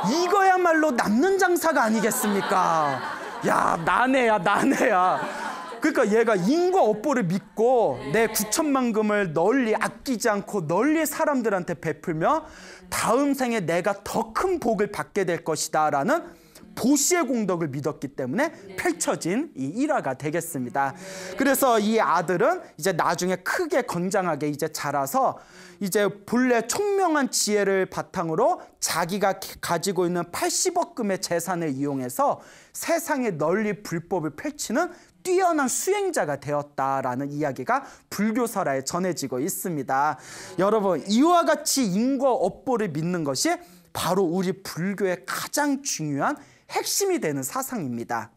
이거야말로 남는 장사가 아니겠습니까? 야 나네야. 그러니까 얘가 인과 업보를 믿고 내 9천만 금을 널리 아끼지 않고 널리 사람들한테 베풀며 다음 생에 내가 더 큰 복을 받게 될 것이다 라는 보시의 공덕을 믿었기 때문에 펼쳐진 이 일화가 되겠습니다. 그래서 이 아들은 이제 나중에 크게 건장하게 이제 자라서 이제 본래 총명한 지혜를 바탕으로 자기가 가지고 있는 80억 금의 재산을 이용해서 세상에 널리 불법을 펼치는 뛰어난 수행자가 되었다라는 이야기가 불교설화에 전해지고 있습니다. 여러분 이와 같이 인과 업보를 믿는 것이 바로 우리 불교의 가장 중요한 핵심이 되는 사상입니다.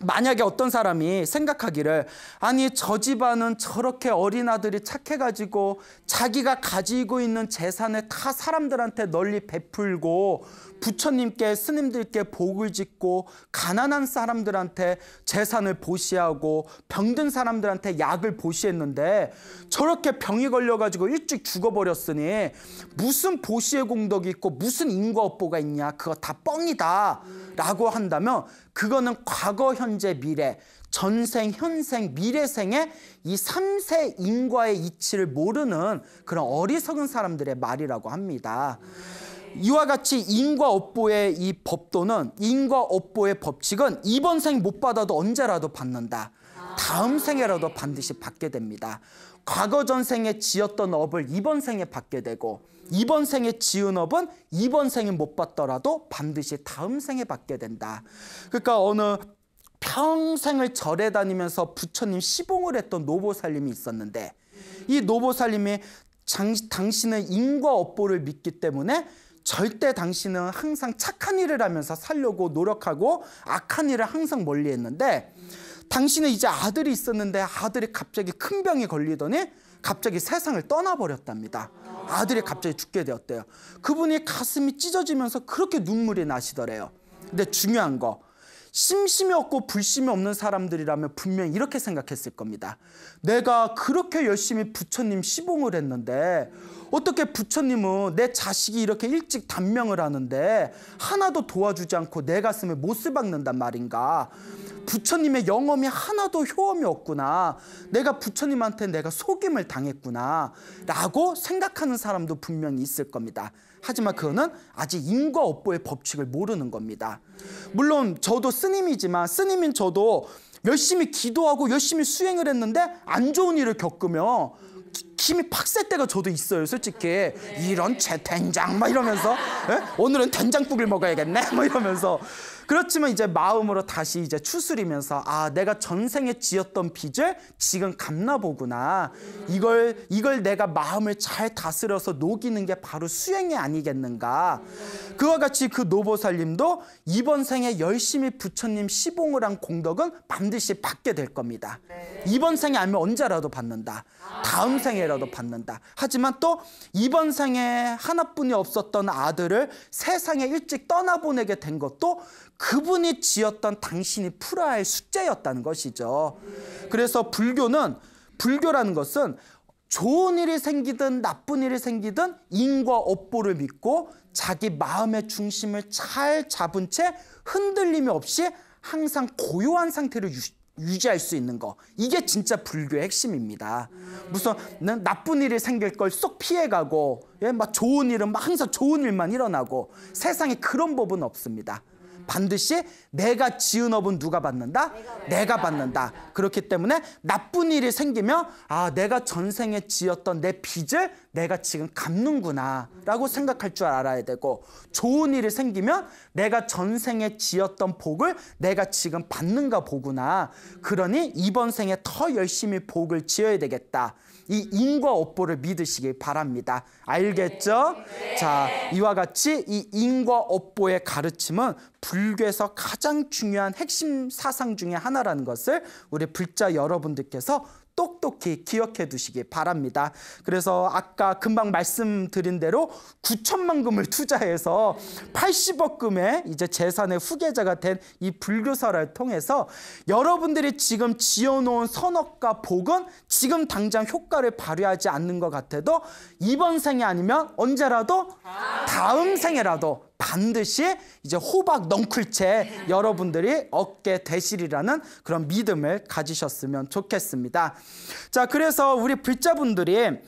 만약에 어떤 사람이 생각하기를 아니 저 집안은 저렇게 어린아들이 착해가지고 자기가 가지고 있는 재산을 다 사람들한테 널리 베풀고 부처님께 스님들께 복을 짓고 가난한 사람들한테 재산을 보시하고 병든 사람들한테 약을 보시했는데 저렇게 병이 걸려가지고 일찍 죽어버렸으니 무슨 보시의 공덕이 있고 무슨 인과 업보가 있냐, 그거 다 뻥이다 라고 한다면 그거는 과거, 현재, 미래, 전생, 현생, 미래생의 이 3세 인과의 이치를 모르는 그런 어리석은 사람들의 말이라고 합니다. 이와 같이 인과업보의 이 법도는, 인과업보의 법칙은 이번 생 못 받아도 언제라도 받는다. 다음 생에라도 반드시 받게 됩니다. 과거 전생에 지었던 업을 이번 생에 받게 되고 이번 생에 지은 업은 이번 생에 못 받더라도 반드시 다음 생에 받게 된다. 그러니까 어느 평생을 절에 다니면서 부처님 시봉을 했던 노보살님이 있었는데 이 노보살님이 당신은 인과업보를 믿기 때문에 절대 당신은 항상 착한 일을 하면서 살려고 노력하고 악한 일을 항상 멀리했는데 당신은 이제 아들이 있었는데 아들이 갑자기 큰 병이 걸리더니 갑자기 세상을 떠나버렸답니다. 아들이 갑자기 죽게 되었대요. 그분이 가슴이 찢어지면서 그렇게 눈물이 나시더래요. 근데 중요한 거, 심심이 없고 불심이 없는 사람들이라면 분명히 이렇게 생각했을 겁니다. 내가 그렇게 열심히 부처님 시봉을 했는데 어떻게 부처님은 내 자식이 이렇게 일찍 단명을 하는데 하나도 도와주지 않고 내 가슴에 못을 박는단 말인가. 부처님의 영험이 하나도 효험이 없구나. 내가 부처님한테 내가 속임을 당했구나 라고 생각하는 사람도 분명히 있을 겁니다. 하지만 그거는 아직 인과업보의 법칙을 모르는 겁니다. 물론 저도 스님이지만 스님인 저도 열심히 기도하고 열심히 수행을 했는데 안 좋은 일을 겪으면 힘이 팍 셀 때가 저도 있어요. 솔직히 이런 채된장 막 이러면서 오늘은 된장국을 먹어야겠네 막 이러면서. 그렇지만 이제 마음으로 다시 이제 추스리면서 아, 내가 전생에 지었던 빚을 지금 갚나보구나. 이걸 내가 마음을 잘 다스려서 녹이는 게 바로 수행이 아니겠는가. 그와 같이 그 노보살님도 이번 생에 열심히 부처님 시봉을 한 공덕은 반드시 받게 될 겁니다. 이번 생에 아니면 언제라도 받는다. 다음 생에라도 받는다. 하지만 또 이번 생에 하나뿐이 없었던 아들을 세상에 일찍 떠나보내게 된 것도 그분이 지었던 당신이 풀어야 할 숙제였다는 것이죠. 그래서 불교라는 것은 좋은 일이 생기든 나쁜 일이 생기든 인과업보를 믿고 자기 마음의 중심을 잘 잡은 채 흔들림이 없이 항상 고요한 상태를 유지할 수 있는 거, 이게 진짜 불교의 핵심입니다. 무슨 나쁜 일이 생길 걸 쏙 피해가고 막 좋은 일은 막 항상 좋은 일만 일어나고 세상에 그런 법은 없습니다. 반드시 내가 지은 업은 누가 받는다? 내가 받는다. 그렇기 때문에 나쁜 일이 생기면 아, 내가 전생에 지었던 내 빚을 내가 지금 갚는구나 라고 생각할 줄 알아야 되고, 좋은 일이 생기면 내가 전생에 지었던 복을 내가 지금 받는가 보구나. 그러니 이번 생에 더 열심히 복을 지어야 되겠다. 이 인과업보를 믿으시길 바랍니다. 알겠죠? 네. 자, 이와 같이 이 인과업보의 가르침은 불교에서 가장 중요한 핵심 사상 중에 하나라는 것을 우리 불자 여러분들께서 똑똑히 기억해 두시기 바랍니다. 그래서 아까 금방 말씀드린 대로 9천만 금을 투자해서 80억 금의 이제 재산의 후계자가 된 이 불교설을 통해서 여러분들이 지금 지어놓은 선업과 복은 지금 당장 효과를 발휘하지 않는 것 같아도 이번 생이 아니면 언제라도 다음 생에라도 반드시 이제 호박 넝쿨채 여러분들이 얻게 되시리라는 그런 믿음을 가지셨으면 좋겠습니다. 자, 그래서 우리 불자분들이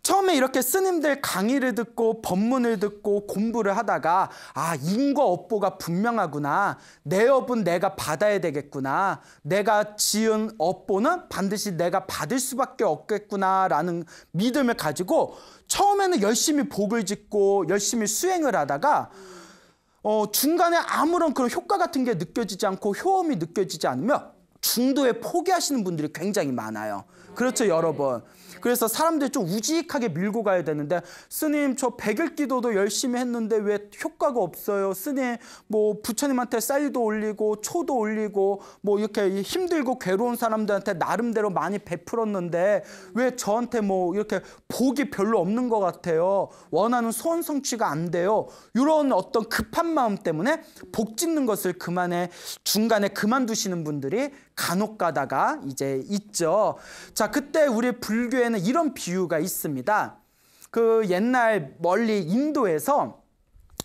처음에 이렇게 스님들 강의를 듣고 법문을 듣고 공부를 하다가 아, 인과업보가 분명하구나. 내 업은 내가 받아야 되겠구나. 내가 지은 업보는 반드시 내가 받을 수밖에 없겠구나라는 믿음을 가지고 처음에는 열심히 복을 짓고 열심히 수행을 하다가 중간에 아무런 그런 효과 같은 게 느껴지지 않고 효험이 느껴지지 않으면 중도에 포기하시는 분들이 굉장히 많아요. 그렇죠, 여러분. 그래서 사람들이 좀 우직하게 밀고 가야 되는데, 스님 저 100일 기도도 열심히 했는데 왜 효과가 없어요? 스님 뭐 부처님한테 쌀도 올리고 초도 올리고 뭐 이렇게 힘들고 괴로운 사람들한테 나름대로 많이 베풀었는데 왜 저한테 뭐 이렇게 복이 별로 없는 것 같아요? 원하는 소원 성취가 안 돼요. 이런 어떤 급한 마음 때문에 복 짓는 것을 중간에 그만두시는 분들이 간혹 가다가 이제 있죠. 자, 그때 우리 불교에는 이런 비유가 있습니다. 그 옛날 멀리 인도에서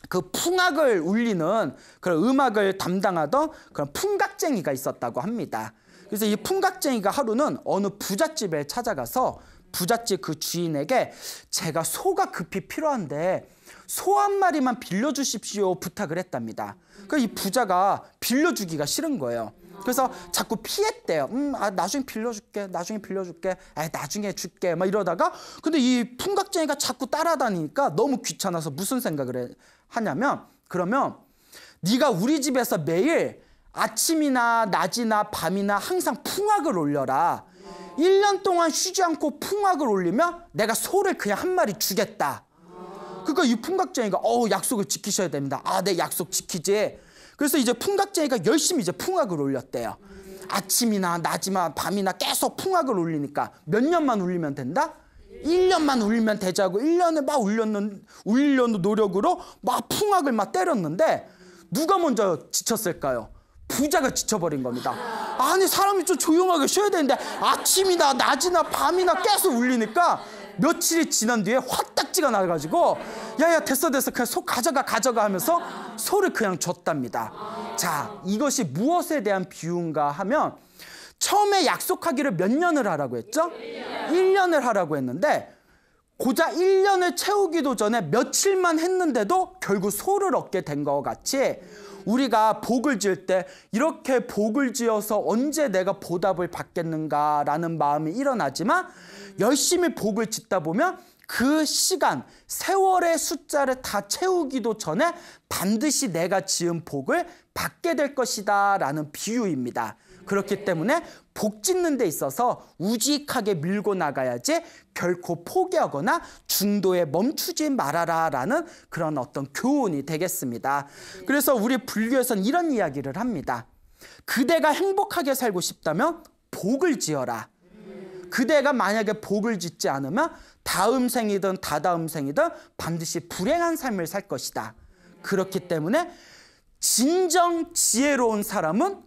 그 풍악을 울리는 그런 음악을 담당하던 그런 풍각쟁이가 있었다고 합니다. 그래서 이 풍각쟁이가 하루는 어느 부잣집에 찾아가서 부잣집 그 주인에게 제가 소가 급히 필요한데 소 한 마리만 빌려주십시오 부탁을 했답니다. 그 이 부자가 빌려주기가 싫은 거예요. 그래서 자꾸 피했대요. 나중에 빌려줄게, 나중에 빌려줄게, 나중에 줄게 막 이러다가, 근데 이 풍각쟁이가 자꾸 따라다니니까 너무 귀찮아서 무슨 생각을 하냐면, 그러면 네가 우리 집에서 매일 아침이나 낮이나 밤이나 항상 풍악을 올려라. 1년 동안 쉬지 않고 풍악을 올리면 내가 소를 그냥 한 마리 주겠다. 그러니까 이 풍각쟁이가 약속을 지키셔야 됩니다. 내 약속 지키지. 그래서 이제 풍각쟁이가 열심히 이제 풍악을 올렸대요. 아침이나 낮이나 밤이나 계속 풍악을 올리니까 몇 년만 울리면 된다? 1년만 울리면 되자고 1년을 막 울리려는 노력으로 막 풍악을 막 때렸는데 누가 먼저 지쳤을까요? 부자가 지쳐버린 겁니다. 아니 사람이 좀 조용하게 쉬어야 되는데 아침이나 낮이나 밤이나 계속 울리니까 며칠이 지난 뒤에 화딱지가 나가지고 야야 됐어 그냥 소 가져가 하면서 소를 그냥 줬답니다. 자, 이것이 무엇에 대한 비유인가 하면, 처음에 약속하기를 몇 년을 하라고 했죠? 1년을 하라고 했는데 고작 1년을 채우기도 전에 며칠만 했는데도 결국 소를 얻게 된 것 같이, 우리가 복을 지을 때 이렇게 복을 지어서 언제 내가 보답을 받겠는가라는 마음이 일어나지만, 열심히 복을 짓다 보면 그 시간, 세월의 숫자를 다 채우기도 전에 반드시 내가 지은 복을 받게 될 것이다 라는 비유입니다. 그렇기 때문에 복 짓는 데 있어서 우직하게 밀고 나가야지 결코 포기하거나 중도에 멈추지 말아라 라는 그런 어떤 교훈이 되겠습니다. 그래서 우리 불교에서는 이런 이야기를 합니다. 그대가 행복하게 살고 싶다면 복을 지어라. 그대가 만약에 복을 짓지 않으면 다음 생이든 다다음 생이든 반드시 불행한 삶을 살 것이다. 그렇기 때문에 진정 지혜로운 사람은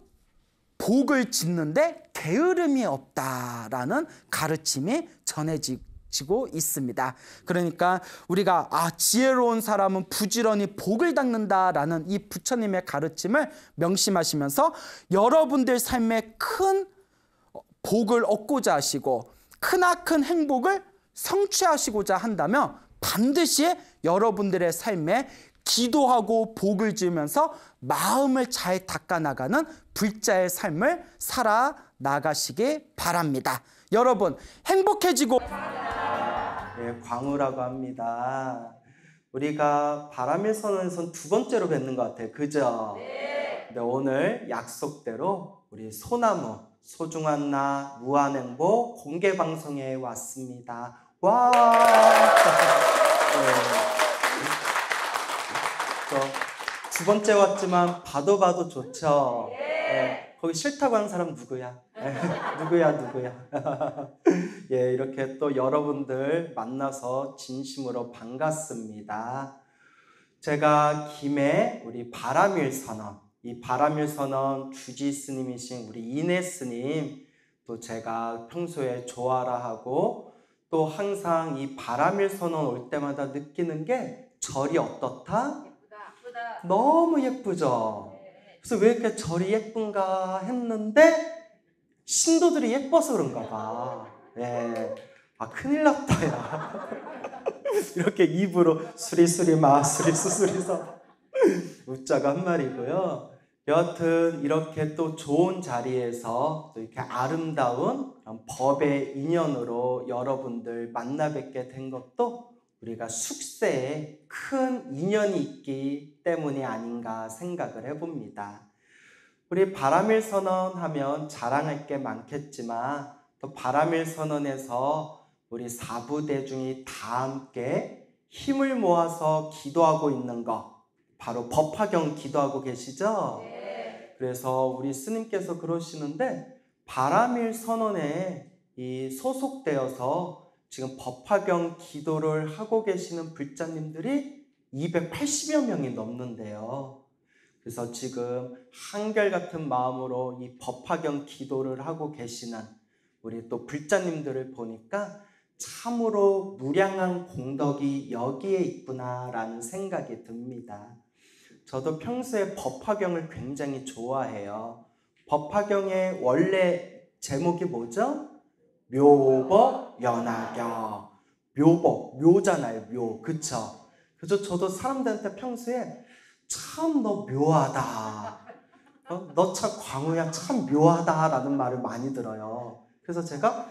복을 짓는데 게으름이 없다라는 가르침이 전해지고 있습니다. 그러니까 우리가 지혜로운 사람은 부지런히 복을 닦는다라는 이 부처님의 가르침을 명심하시면서 여러분들 삶에 큰 복을 얻고자 하시고 크나큰 행복을 성취하시고자 한다면 반드시 여러분들의 삶에 기도하고 복을 지으면서 마음을 잘 닦아나가는 불자의 삶을 살아나가시기 바랍니다. 여러분 행복해지고 광우라고 합니다. 우리가 바람일선언에선 두 번째로 뵙는 것 같아요. 그죠? 네. 오늘 약속대로 우리 소나무 소중한 나 무한행복 공개방송에 왔습니다. 와! 두 번째 왔지만 봐도 좋죠. 네, 거기 싫다고 하는 사람 누구야? 누구야? 예, 이렇게 또 여러분들 만나서 진심으로 반갑습니다. 제가 김해 우리 바람일선언, 이 바람일선언 주지 스님이신 우리 이내 스님, 또 제가 평소에 좋아라 하고 또 항상 이 바람일선언 올 때마다 느끼는 게 절이 어떻다? 예쁘다. 너무 예쁘죠? 그래서 왜 이렇게 절이 예쁜가 했는데 신도들이 예뻐서 그런가 봐. 예. 큰일 났다 야. 이렇게 입으로 수리수리 마수리 수수리서 웃자가 한 말이고요. 여하튼 이렇게 또 좋은 자리에서 또 이렇게 아름다운 법의 인연으로 여러분들 만나 뵙게 된 것도 우리가 숙세에 큰 인연이 있기 때문이 아닌가 생각을 해봅니다. 우리 바람일 선언 하면 자랑할 게 많겠지만 또 바람일 선언에서 우리 사부대중이 다 함께 힘을 모아서 기도하고 있는 거, 바로 법화경 기도하고 계시죠? 그래서 우리 스님께서 그러시는데 바람일 선언에 소속되어서 지금 법화경 기도를 하고 계시는 불자님들이 280여 명이 넘는데요. 그래서 지금 한결같은 마음으로 이 법화경 기도를 하고 계시는 우리 또 불자님들을 보니까 참으로 무량한 공덕이 여기에 있구나라는 생각이 듭니다. 저도 평소에 법화경을 굉장히 좋아해요. 법화경의 원래 제목이 뭐죠? 묘법 연화경. 묘법, 묘잖아요, 묘. 그쵸? 그래서 저도 사람들한테 평소에 참 너 묘하다. 너 참 광우야, 참 묘하다라는 말을 많이 들어요. 그래서 제가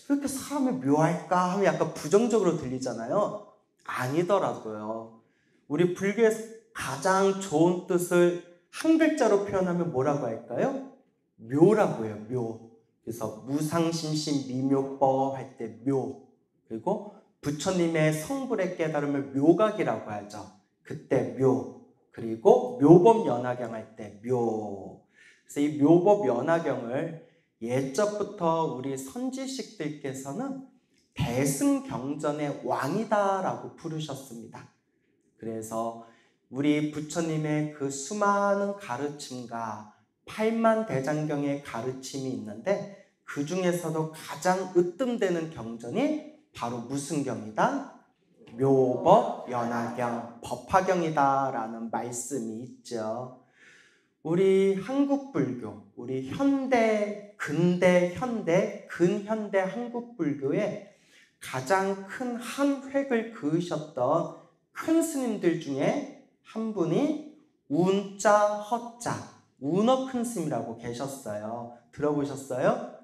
왜 이렇게 사람이 묘할까 하면 약간 부정적으로 들리잖아요. 아니더라고요. 우리 불교에서 가장 좋은 뜻을 한 글자로 표현하면 뭐라고 할까요? 묘라고 해요, 묘. 그래서 무상심심 미묘법 할 때 묘. 그리고 부처님의 성불의 깨달음을 묘각이라고 하죠. 그때 묘. 그리고 묘법 연화경 할 때 묘. 그래서 이 묘법 연화경을 예적부터 우리 선지식들께서는 대승경전의 왕이다라고 부르셨습니다. 그래서 우리 부처님의 그 수많은 가르침과 8만 대장경의 가르침이 있는데 그 중에서도 가장 으뜸되는 경전이 바로 무슨 경이다? 묘법 연화경, 법화경이다 라는 말씀이 있죠. 우리 한국 불교, 우리 현대, 근대, 현대, 근현대 한국 불교의 가장 큰 한 획을 그으셨던 큰 스님들 중에 한 분이 운자, 허자, 운어 큰 스님이라고 계셨어요. 들어보셨어요?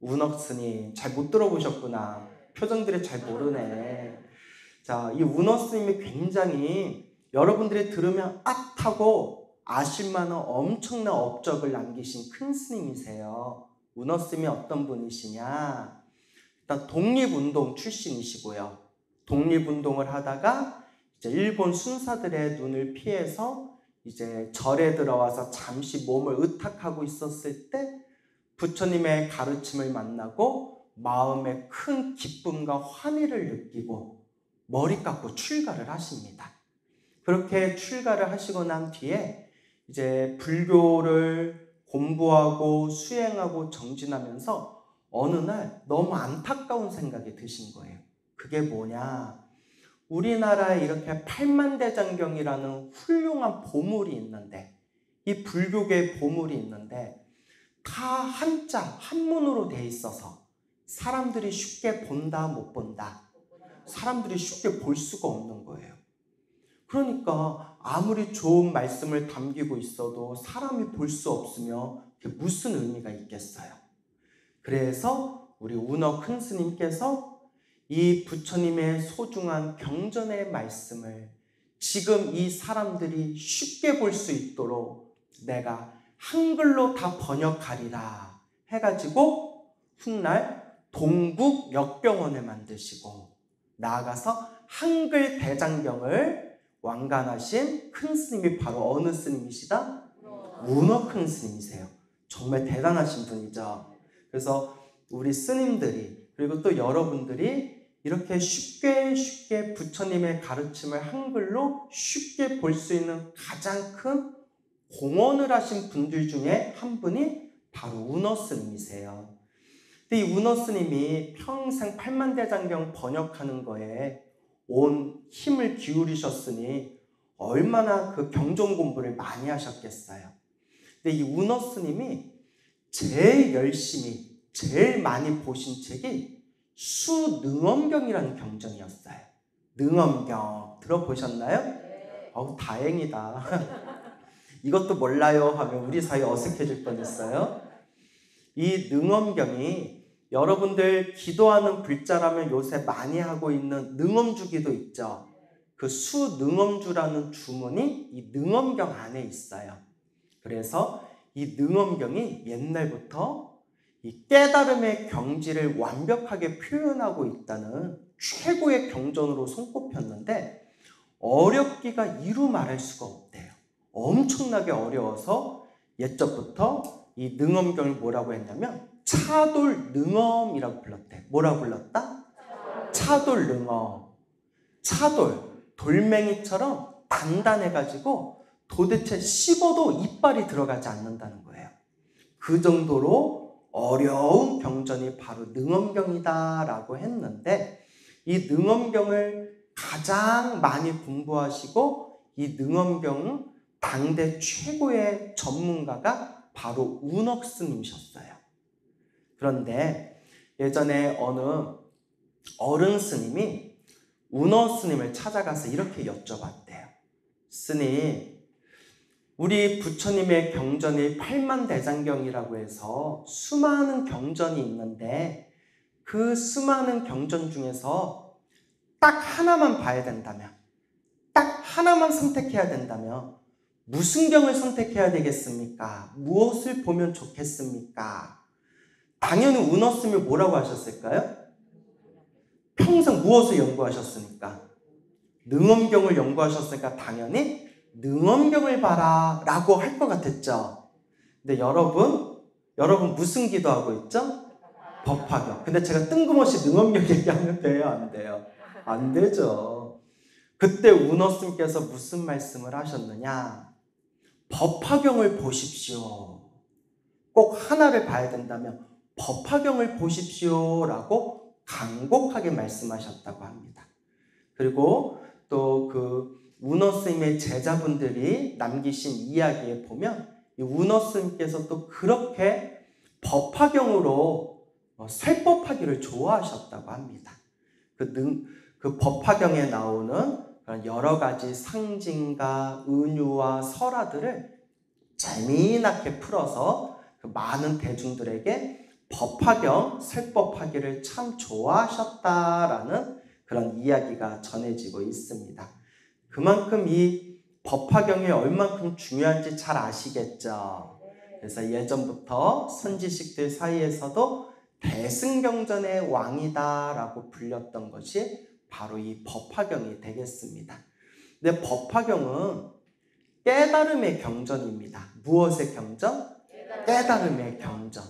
운어 스님, 잘 못 들어보셨구나. 표정들이 잘 모르네. 자, 이 운어 스님이 굉장히 여러분들이 들으면 하고 아실 만한 엄청난 업적을 남기신 큰 스님이세요. 운어 스님이 어떤 분이시냐? 일단 독립운동 출신이시고요. 독립운동을 하다가 이제 일본 순사들의 눈을 피해서 이제 절에 들어와서 잠시 몸을 의탁하고 있었을 때 부처님의 가르침을 만나고 마음에 큰 기쁨과 환희를 느끼고 머리 깎고 출가를 하십니다. 그렇게 출가를 하시고 난 뒤에 이제 불교를 공부하고 수행하고 정진하면서 어느 날 너무 안타까운 생각이 드신 거예요. 그게 뭐냐? 우리나라에 이렇게 팔만대장경이라는 훌륭한 보물이 있는데, 이 불교계의 보물이 있는데 다 한자, 한문으로 돼 있어서 사람들이 쉽게 본다, 못 본다. 사람들이 쉽게 볼 수가 없는 거예요. 그러니까 아무리 좋은 말씀을 담기고 있어도 사람이 볼 수 없으면 그게 무슨 의미가 있겠어요. 그래서 우리 운어 큰 스님께서 이 부처님의 소중한 경전의 말씀을 지금 이 사람들이 쉽게 볼 수 있도록 내가 한글로 다 번역하리라 해가지고 훗날 동국 역병원을 만드시고 나아가서 한글 대장경을 완간하신 큰 스님이 바로 어느 스님이시다? 운어 큰 스님이세요. 정말 대단하신 분이죠. 그래서 우리 스님들이 그리고 또 여러분들이 이렇게 쉽게 부처님의 가르침을 한글로 쉽게 볼 수 있는 가장 큰 공헌을 하신 분들 중에 한 분이 바로 운어 스님이세요. 근데 이 운어 스님이 평생 팔만대장경 번역하는 거에 온 힘을 기울이셨으니 얼마나 그 경전 공부를 많이 하셨겠어요. 근데 이 운어 스님이 제일 열심히, 제일 많이 보신 책이 수능엄경이라는 경전이었어요. 능엄경 들어보셨나요? 다행이다. 이것도 몰라요 하면 우리 사이 어색해질 뻔했어요. 이 능엄경이 여러분들 기도하는 불자라면 요새 많이 하고 있는 능엄주기도 있죠. 그 수능엄주라는 주문이 이 능엄경 안에 있어요. 그래서 이 능엄경이 옛날부터 이 깨달음의 경지를 완벽하게 표현하고 있다는 최고의 경전으로 손꼽혔는데 어렵기가 이루 말할 수가 없대요. 엄청나게 어려워서 옛적부터 이 능엄경을 뭐라고 했냐면 차돌 능엄이라고 불렀대. 뭐라고 불렀다? 차돌 능엄. 차돌, 돌멩이처럼 단단해가지고 도대체 씹어도 이빨이 들어가지 않는다는 거예요. 그 정도로 어려운 경전이 바로 능엄경이다라고 했는데 이 능엄경을 가장 많이 공부하시고 이 능엄경은 당대 최고의 전문가가 바로 운억 스님이셨어요. 그런데 예전에 어느 어른 스님이 운억 스님을 찾아가서 이렇게 여쭤봤대요. 스님, 우리 부처님의 경전이 팔만대장경이라고 해서 수많은 경전이 있는데 그 수많은 경전 중에서 딱 하나만 봐야 된다면, 딱 하나만 선택해야 된다면 무슨 경을 선택해야 되겠습니까? 무엇을 보면 좋겠습니까? 당연히 운억 스님이 뭐라고 하셨을까요? 평생 무엇을 연구하셨습니까? 능엄경을 연구하셨으니까 당연히 능엄경을 봐라 라고 할 것 같았죠. 근데 여러분 무슨 기도하고 있죠? 법화경. 근데 제가 뜬금없이 능엄경 얘기하면 돼요? 안 돼요? 안 되죠. 그때 운억 스님께서 무슨 말씀을 하셨느냐? 법화경을 보십시오. 꼭 하나를 봐야 된다면 법화경을 보십시오 라고 간곡하게 말씀하셨다고 합니다. 그리고 또 그 운억 스님의 제자분들이 남기신 이야기에 보면 이 운억 스님께서 또 그렇게 법화경으로 설법하기를 좋아하셨다고 합니다. 그 법화경에 나오는 여러 가지 상징과 은유와 설화들을 재미나게 풀어서 그 많은 대중들에게 법화경 설법하기를 참 좋아하셨다라는 그런 이야기가 전해지고 있습니다. 그만큼 이 법화경이 얼만큼 중요한지 잘 아시겠죠? 그래서 예전부터 선지식들 사이에서도 대승경전의 왕이다라고 불렸던 것이 바로 이 법화경이 되겠습니다. 근데 법화경은 깨달음의 경전입니다. 무엇의 경전? 깨달음의 경전.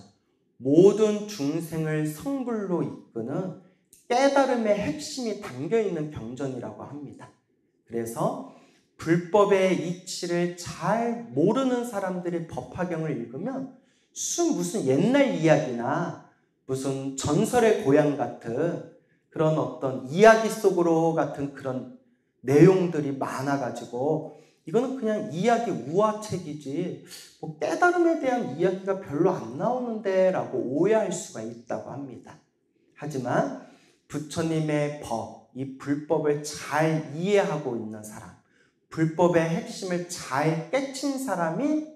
모든 중생을 성불로 이끄는 깨달음의 핵심이 담겨있는 경전이라고 합니다. 그래서 불법의 이치를 잘 모르는 사람들이 법화경을 읽으면 무슨 옛날 이야기나 무슨 전설의 고향 같은 그런 어떤 이야기 속으로 같은 그런 내용들이 많아가지고 이거는 그냥 이야기 우화책이지 뭐 깨달음에 대한 이야기가 별로 안 나오는데 라고 오해할 수가 있다고 합니다. 하지만 부처님의 법, 이 불법을 잘 이해하고 있는 사람, 불법의 핵심을 잘 깨친 사람이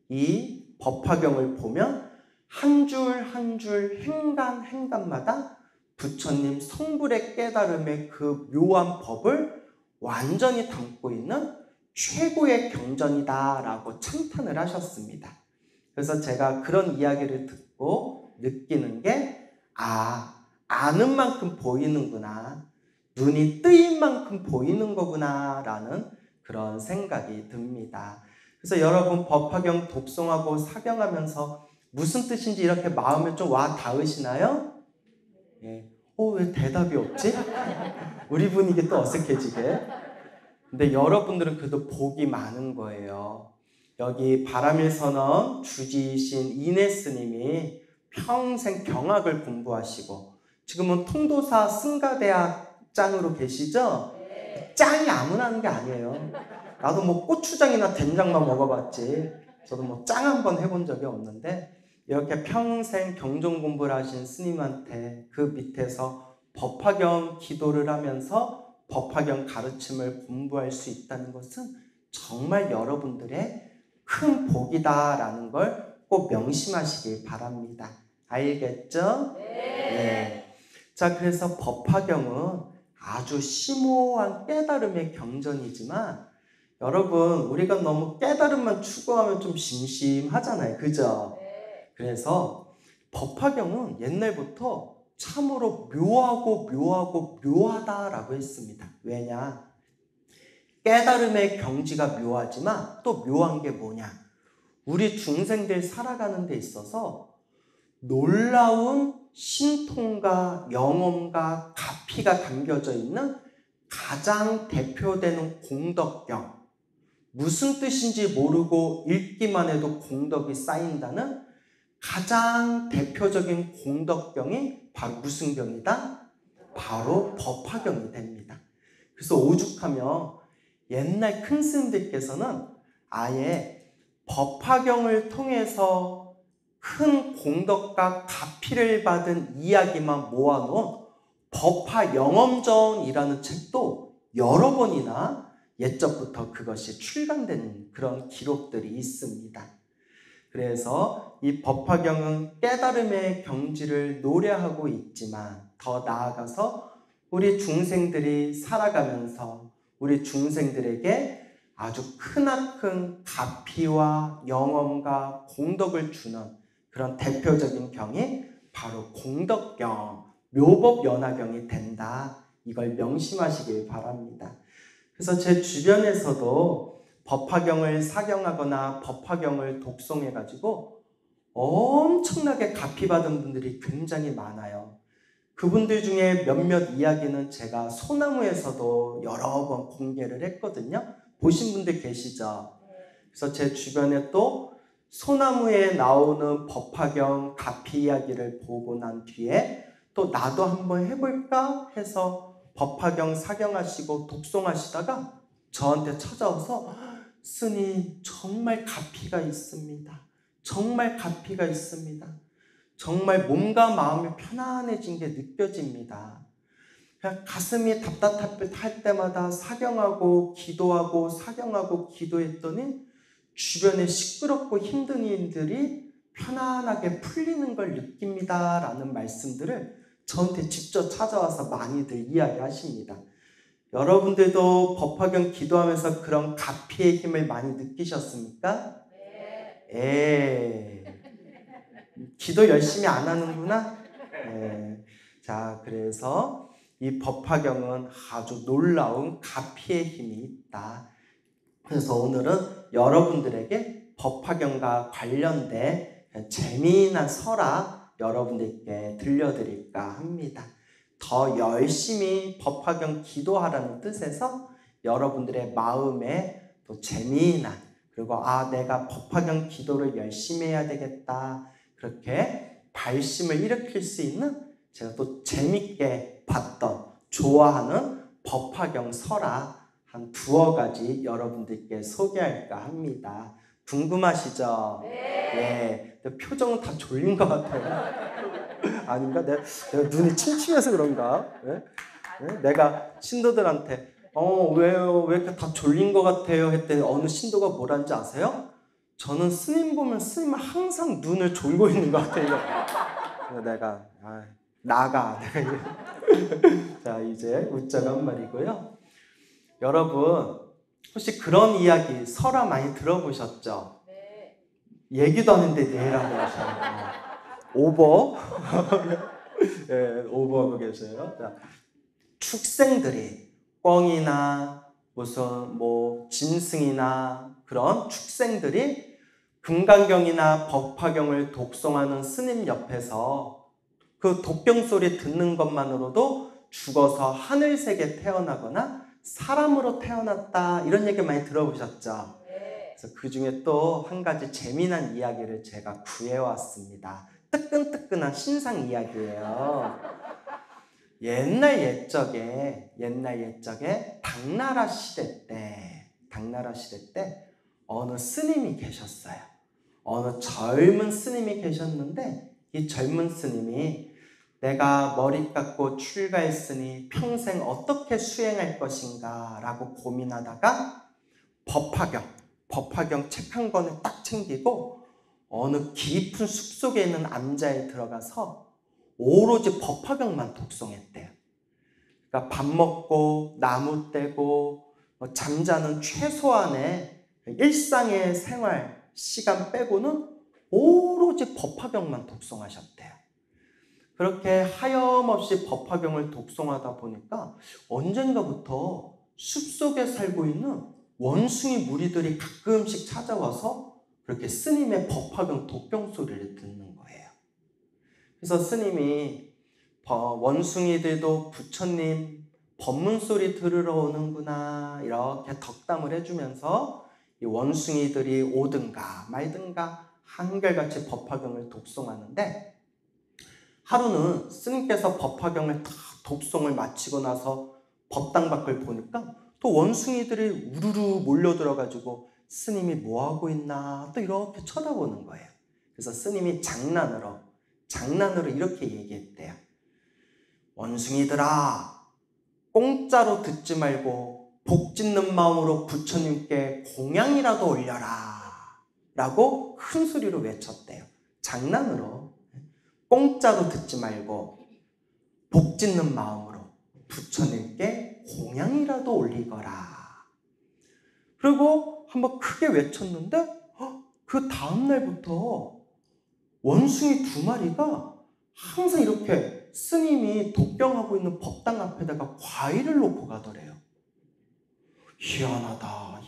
이 법화경을 보면 한 줄 한 줄 행간마다 부처님 성불의 깨달음의 그 묘한 법을 완전히 담고 있는 최고의 경전이다라고 찬탄을 하셨습니다. 그래서 제가 그런 이야기를 듣고 느끼는 게 아는 만큼 보이는구나. 눈이 뜨인 만큼 보이는 거구나 라는 그런 생각이 듭니다. 그래서 여러분 법화경 독송하고 사경하면서 무슨 뜻인지 이렇게 마음에 좀 와 닿으시나요? 예. 왜 대답이 없지? 우리 분위기 또 어색해지게. 근데 여러분들은 그래도 복이 많은 거예요. 여기 바람일선언 주지이신 이내 스님이 평생 경학을 공부하시고 지금은 통도사 승가대학장으로 계시죠? 짱이 아무나 하는 게 아니에요. 나도 뭐 고추장이나 된장만 먹어봤지 저도 뭐 짱 한번 해본 적이 없는데 이렇게 평생 경전 공부를 하신 스님한테 그 밑에서 법화경 기도를 하면서 법화경 가르침을 공부할 수 있다는 것은 정말 여러분들의 큰 복이다라는 걸 꼭 명심하시길 바랍니다. 알겠죠? 네. 자, 그래서 법화경은 아주 심오한 깨달음의 경전이지만 여러분, 우리가 너무 깨달음만 추구하면 좀 심심하잖아요. 그죠? 그래서 법화경은 옛날부터 참으로 묘하고 묘하다라고 했습니다. 왜냐? 깨달음의 경지가 묘하지만 또 묘한 게 뭐냐? 우리 중생들 살아가는 데 있어서 놀라운 신통과 영험과 가피가 담겨져 있는 가장 대표되는 공덕경. 무슨 뜻인지 모르고 읽기만 해도 공덕이 쌓인다는 가장 대표적인 공덕경이 바로 무슨 경이다? 바로 법화경이 됩니다. 그래서 오죽하면 옛날 큰 스님들께서는 아예 법화경을 통해서 큰 공덕과 가피를 받은 이야기만 모아놓은 법화영엄전이라는 책도 여러 번이나 옛적부터 그것이 출간된 그런 기록들이 있습니다. 그래서 이 법화경은 깨달음의 경지를 노래하고 있지만 더 나아가서 우리 중생들이 살아가면서 우리 중생들에게 아주 크나큰 가피와 영험과 공덕을 주는 그런 대표적인 경이 바로 공덕경, 묘법연화경이 된다. 이걸 명심하시길 바랍니다. 그래서 제 주변에서도 법화경을 사경하거나 법화경을 독송해가지고 엄청나게 가피받은 분들이 굉장히 많아요. 그분들 중에 몇몇 이야기는 제가 소나무에서도 여러 번 공개를 했거든요. 보신 분들 계시죠? 그래서 제 주변에 또 소나무에 나오는 법화경 가피 이야기를 보고 난 뒤에 또 나도 한번 해볼까 해서 법화경 사경하시고 독송하시다가 저한테 찾아와서 스님 정말 가피가 있습니다. 정말 가피가 있습니다. 정말 몸과 마음이 편안해진 게 느껴집니다. 그냥 가슴이 답답할 때마다 사경하고 기도하고 사경하고 기도했더니 주변에 시끄럽고 힘든 일들이 편안하게 풀리는 걸 느낍니다. 라는 말씀들을 저한테 직접 찾아와서 많이들 이야기하십니다. 여러분들도 법화경 기도하면서 그런 가피의 힘을 많이 느끼셨습니까? 네. 기도 열심히 안 하는구나? 네. 자, 그래서 이 법화경은 아주 놀라운 가피의 힘이 있다. 그래서 오늘은 여러분들에게 법화경과 관련된 재미난 설화 여러분들께 들려드릴까 합니다. 더 열심히 법화경 기도하라는 뜻에서 여러분들의 마음에 또 재미난 그리고 내가 법화경 기도를 열심히 해야 되겠다 그렇게 발심을 일으킬 수 있는 제가 또 재밌게 봤던 좋아하는 법화경 설화 한 두어 가지 여러분들께 소개할까 합니다. 궁금하시죠? 네. 표정은 다 졸린 것 같아요. 아닌가? 내가 눈이 침침해서 그런가? 네? 네? 내가 신도들한테 왜요? 왜 이렇게 다 졸린 것 같아요? 했더니 어느 신도가 뭐라는지 아세요? 저는 스님 보면 스님은 항상 눈을 졸고 있는 것 같아요. 그래서 내가 나가. 자, 이제 웃자고 한 말이고요. 여러분 혹시 그런 이야기 설화 많이 들어보셨죠? 네. 얘기도 안 했는데 내라고 하셔요. 오버. 네, 오버하고 계세요. 자, 축생들이 꿩이나 무슨 짐승이나 그런 축생들이 금강경이나 법화경을 독송하는 스님 옆에서 그 독경 소리 듣는 것만으로도 죽어서 하늘색에 태어나거나 사람으로 태어났다 이런 얘기 많이 들어보셨죠? 그래서 그 중에 또 한 가지 재미난 이야기를 제가 구해왔습니다. 뜨끈뜨끈한 신상 이야기예요. 옛날 옛적에 당나라 시대 때 어느 스님이 계셨어요. 어느 젊은 스님이 계셨는데 이 젊은 스님이 내가 머리 깎고 출가했으니 평생 어떻게 수행할 것인가 라고 고민하다가 법화경 책 한 권을 딱 챙기고 어느 깊은 숲속에 있는 암자에 들어가서 오로지 법화경만 독송했대요. 그러니까 밥 먹고 나무 떼고 뭐 잠자는 최소한의 일상의 생활 시간 빼고는 오로지 법화경만 독송하셨대요. 그렇게 하염없이 법화경을 독송하다 보니까 언젠가부터 숲속에 살고 있는 원숭이 무리들이 가끔씩 찾아와서 그렇게 스님의 법화경 독경 소리를 듣는 거예요. 그래서 스님이 원숭이들도 부처님 법문 소리 들으러 오는구나 이렇게 덕담을 해주면서 이 원숭이들이 오든가 말든가 한결같이 법화경을 독송하는데, 하루는 스님께서 법화경을 다 독송을 마치고 나서 법당 밖을 보니까 또 원숭이들이 우르르 몰려들어가지고 스님이 뭐하고 있나 또 이렇게 쳐다보는 거예요. 그래서 스님이 장난으로 이렇게 얘기했대요. 원숭이들아, 공짜로 듣지 말고 복 짓는 마음으로 부처님께 공양이라도 올려라 라고 큰 소리로 외쳤대요. 장난으로. 공짜로 듣지 말고 복 짓는 마음으로 부처님께 공양이라도 올리거라. 그리고 한번 크게 외쳤는데 그 다음날부터 원숭이 2마리가 항상 이렇게 스님이 독경하고 있는 법당 앞에다가 과일을 놓고 가더래요. 희한하다.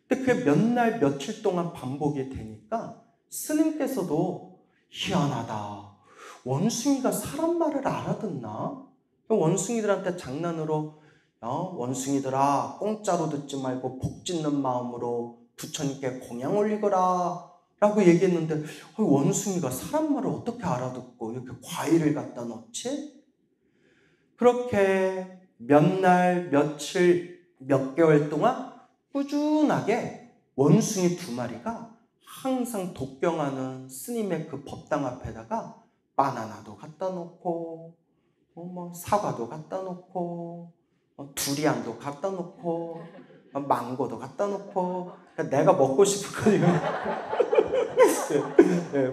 근데 그게 몇 날 며칠 동안 반복이 되니까 스님께서도 희한하다. 원숭이가 사람 말을 알아듣나? 원숭이들한테 장난으로 원숭이들아, 공짜로 듣지 말고 복 짓는 마음으로 부처님께 공양 올리거라 라고 얘기했는데 원숭이가 사람 말을 어떻게 알아듣고 이렇게 과일을 갖다 놓지? 그렇게 몇 날, 며칠, 몇 개월 동안 꾸준하게 원숭이 2마리가 항상 독경하는 스님의 그 법당 앞에다가 바나나도 갖다 놓고 사과도 갖다 놓고 두리안도 갖다 놓고 망고도 갖다 놓고 내가 먹고 싶은 거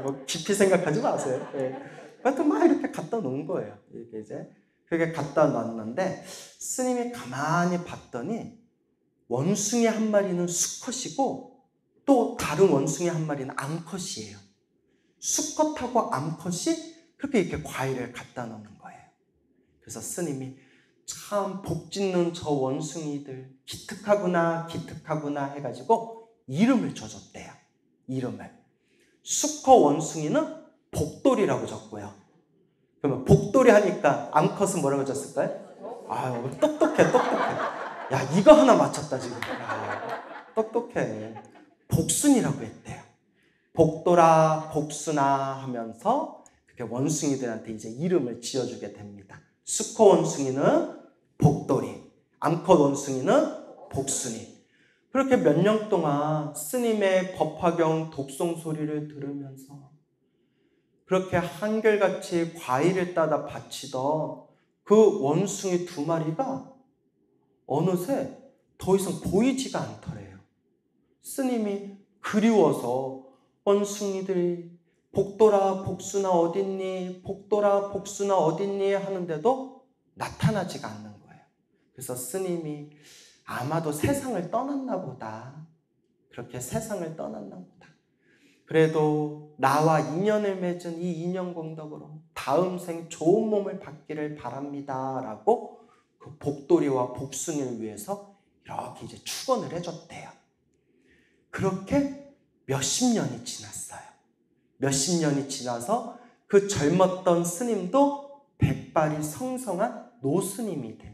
뭐 깊이 생각하지 마세요. 하여튼 막 이렇게 갖다 놓은 거예요. 이렇게 이제 그게 갖다 놨는데 스님이 가만히 봤더니 원숭이 1마리는 수컷이고 또 다른 원숭이 1마리는 암컷이에요. 수컷하고 암컷이 그렇게 이렇게 과일을 갖다 놓는 거예요. 그래서 스님이 참 복짓는 저 원숭이들 기특하구나 해가지고 이름을 줘줬대요. 이름을. 수컷 원숭이는 복돌이라고 적고요. 그러면 복돌이 하니까 암컷은 뭐라고 줬을까요? 아유, 똑똑해. 야, 이거 하나 맞췄다 지금. 똑똑해. 복순이라고 했대요. 복돌아, 복순아 하면서 그렇게 원숭이들한테 이제 이름을 지어주게 됩니다. 수컷 원숭이는 복돌이, 암컷 원숭이는 복순이. 그렇게 몇 년 동안 스님의 법화경 독송 소리를 들으면서 그렇게 한결같이 과일을 따다 바치던 그 원숭이 2마리가 어느새 더 이상 보이지가 않더래요. 스님이 그리워서 원숭이들이 복돌아 복순아 어딨니? 복돌아 복순아 어딨니? 하는데도 나타나지가 않는 거예요. 그래서 스님이 아마도 세상을 떠났나 보다. 그렇게 세상을 떠났나 보다. 그래도 나와 인연을 맺은 이 인연 공덕으로 다음 생 좋은 몸을 받기를 바랍니다 라고 그 복돌이와 복순이를 위해서 이렇게 이제 축원을 해줬대요. 그렇게 몇십 년이 지났어요. 몇십 년이 지나서 그 젊었던 스님도 백발이 성성한 노스님이 됩니다.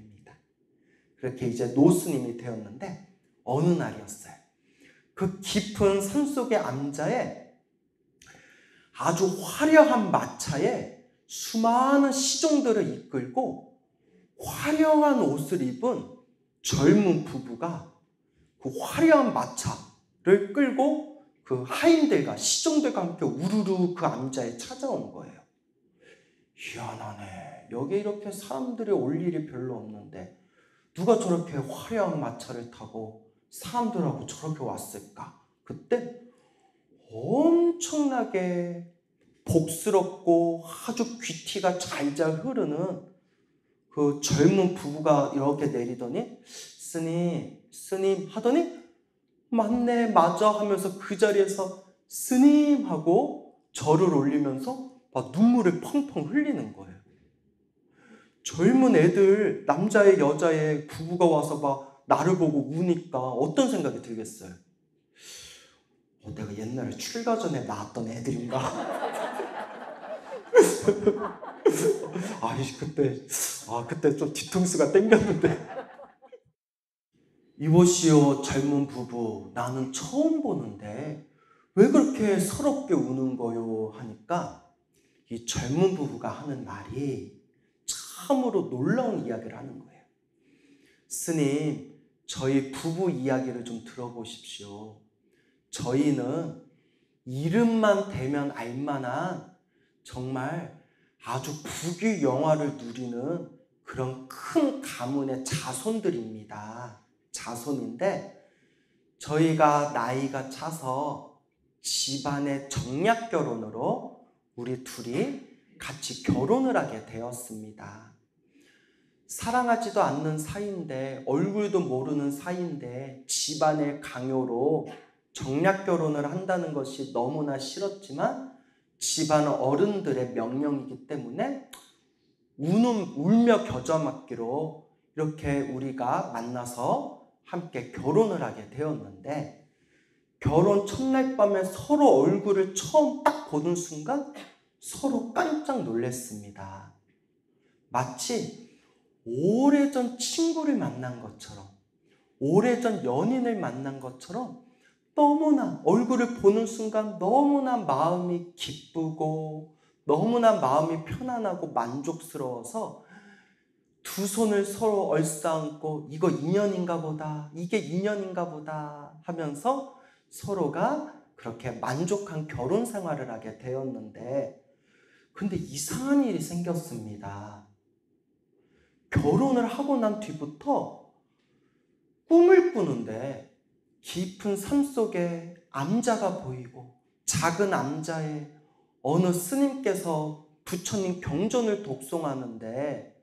그렇게 이제 노스님이 되었는데 어느 날이었어요. 그 깊은 산속의 암자에 아주 화려한 마차에 수많은 시종들을 이끌고 화려한 옷을 입은 젊은 부부가 그 화려한 마차를 끌고 그 하인들과 시종들과 함께 우르르 그 암자에 찾아온 거예요. 희한하네. 여기 이렇게 사람들이 올 일이 별로 없는데 누가 저렇게 화려한 마차를 타고 사람들하고 저렇게 왔을까? 그때 엄청나게 복스럽고 아주 귀티가 잘잘 흐르는 그 젊은 부부가 이렇게 내리더니 스님 하더니 맞네, 맞아 하면서 그 자리에서 스님 하고 절을 올리면서 막 눈물을 펑펑 흘리는 거예요. 젊은 애들, 남자애 여자애 부부가 와서 막 나를 보고 우니까 어떤 생각이 들겠어요? 내가 옛날에 출가 전에 낳았던 애들인가? 그때 좀 뒤통수가 땡겼는데. 이보시오 젊은 부부, 나는 처음 보는데 왜 그렇게 서럽게 우는 거요? 하니까 이 젊은 부부가 하는 말이 참으로 놀라운 이야기를 하는 거예요. 스님, 저희 부부 이야기를 좀 들어보십시오. 저희는 이름만 대면 알만한 정말 아주 부귀영화를 누리는 그런 큰 가문의 자손들입니다. 자손인데 저희가 나이가 차서 집안의 정략 결혼으로 우리 둘이 같이 결혼을 하게 되었습니다. 사랑하지도 않는 사이인데, 얼굴도 모르는 사이인데 집안의 강요로 정략 결혼을 한다는 것이 너무나 싫었지만 집안 어른들의 명령이기 때문에 울며 겨자 맞기로 이렇게 우리가 만나서 함께 결혼을 하게 되었는데, 결혼 첫날 밤에 서로 얼굴을 처음 딱 보는 순간 서로 깜짝 놀랐습니다. 마치 오래전 친구를 만난 것처럼, 오래전 연인을 만난 것처럼 너무나 얼굴을 보는 순간 너무나 마음이 기쁘고 너무나 마음이 편안하고 만족스러워서 두 손을 서로 얼싸안고 이거 인연인가 보다, 이게 인연인가 보다 하면서 서로가 그렇게 만족한 결혼 생활을 하게 되었는데, 근데 이상한 일이 생겼습니다. 결혼을 하고 난 뒤부터 꿈을 꾸는데 깊은 삶 속에 암자가 보이고, 작은 암자에 어느 스님께서 부처님 경전을 독송하는데,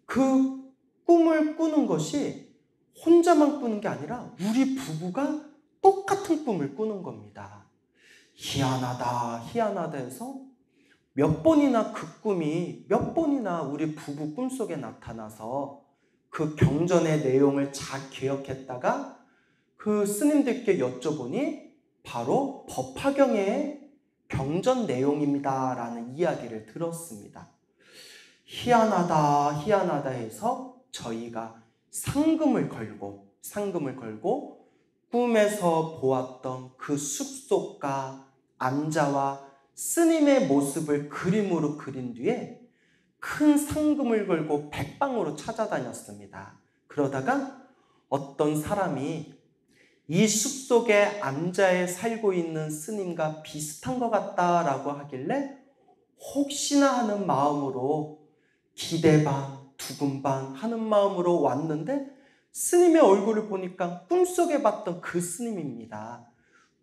그 꿈을 꾸는 것이 혼자만 꾸는 게 아니라 우리 부부가 똑같은 꿈을 꾸는 겁니다. 희한하다, 희한하다 해서 몇 번이나 그 꿈이 몇 번이나 우리 부부 꿈속에 나타나서 그 경전의 내용을 잘 기억했다가 그 스님들께 여쭤보니 바로 법화경의 경전 내용입니다 라는 이야기를 들었습니다. 희한하다, 희한하다 해서 저희가 상금을 걸고 꿈에서 보았던 그 숲속과 암자와 스님의 모습을 그림으로 그린 뒤에 큰 상금을 걸고 백방으로 찾아다녔습니다. 그러다가 어떤 사람이 이 숲속에 암자에 살고 있는 스님과 비슷한 것 같다라고 하길래 혹시나 하는 마음으로 기대 반, 두근 반 하는 마음으로 왔는데, 스님의 얼굴을 보니까 꿈속에 봤던 그 스님입니다.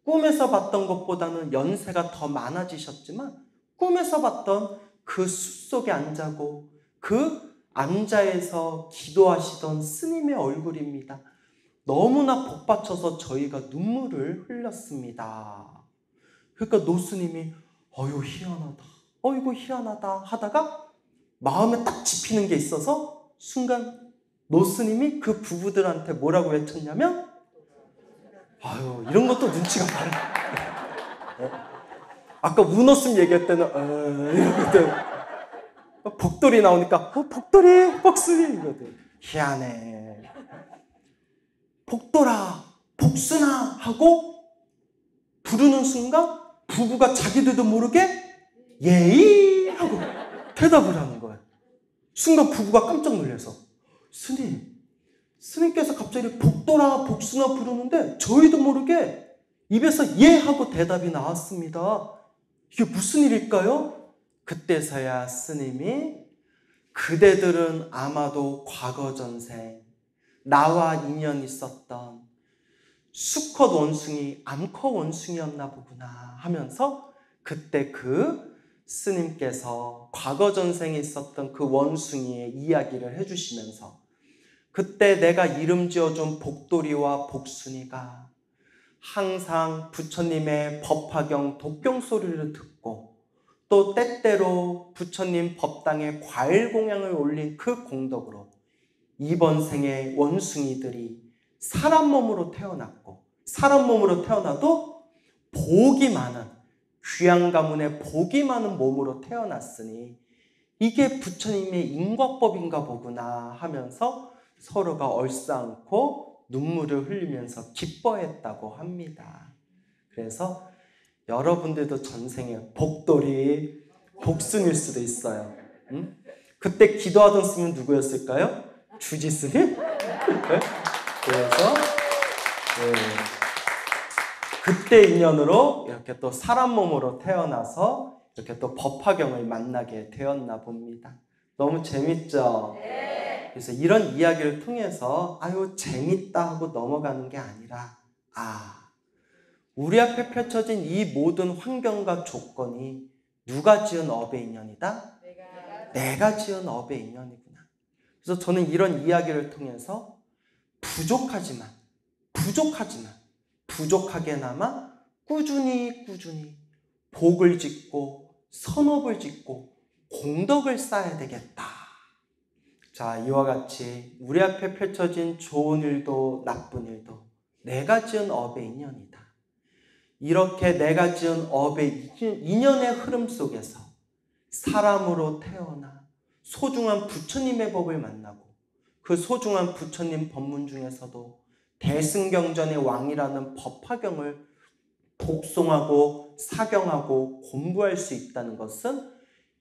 꿈에서 봤던 것보다는 연세가 더 많아지셨지만 꿈에서 봤던 그 숲속에 앉아고 그 암자에서 기도하시던 스님의 얼굴입니다. 너무나 복받쳐서 저희가 눈물을 흘렸습니다. 그러니까 노스님이 어휴 희한하다, 어이구 희한하다 하다가 마음에 딱 집히는 게 있어서 순간 노스님이 그 부부들한테 뭐라고 외쳤냐면, 아유, 이런 것도 눈치가 많아. 아까 문어슴 얘기할 때는 이러거든. 복돌이 나오니까 복돌이, 복순이 이거든. 희한해. 복돌아, 복순아 하고 부르는 순간 부부가 자기들도 모르게 예이 하고 대답을 하는 거예요. 순간 부부가 깜짝 놀라서 스님께서 갑자기 복돌아, 복순아 부르는데 저희도 모르게 입에서 예 하고 대답이 나왔습니다. 이게 무슨 일일까요? 그때서야 스님이 그대들은 아마도 과거 전생 나와 인연이 있었던 수컷 원숭이, 암컷 원숭이였나 보구나 하면서 그때 그 스님께서 과거 전생에 있었던 그 원숭이의 이야기를 해주시면서 그때 내가 이름 지어준 복돌이와 복순이가 항상 부처님의 법화경 독경 소리를 듣고 또 때때로 부처님 법당에 과일 공양을 올린 그 공덕으로 이번 생에 원숭이들이 사람 몸으로 태어났고, 사람 몸으로 태어나도 복이 많은, 귀한 가문의 복이 많은 몸으로 태어났으니 이게 부처님의 인과법인가 보구나 하면서 서로가 얼싸안고 눈물을 흘리면서 기뻐했다고 합니다. 그래서 여러분들도 전생에 복돌이, 복순일 수도 있어요. 응? 그때 기도하던 스님은 누구였을까요? 주지 스님? 네? 그래서 그때 인연으로 이렇게 또 사람 몸으로 태어나서 이렇게 또 법화경을 만나게 되었나 봅니다. 너무 재밌죠? 네. 그래서 이런 이야기를 통해서 아유 재밌다 하고 넘어가는 게 아니라 우리 앞에 펼쳐진 이 모든 환경과 조건이 누가 지은 업의 인연이다? 내가 지은 업의 인연이구나. 그래서 저는 이런 이야기를 통해서 부족하게나마 꾸준히 복을 짓고 선업을 짓고 공덕을 쌓아야 되겠다. 자, 이와 같이 우리 앞에 펼쳐진 좋은 일도 나쁜 일도 내가 지은 업의 인연이다. 이렇게 내가 지은 업의 인연의 흐름 속에서 사람으로 태어나 소중한 부처님의 법을 만나고 그 소중한 부처님 법문 중에서도 대승경전의 왕이라는 법화경을 독송하고 사경하고 공부할 수 있다는 것은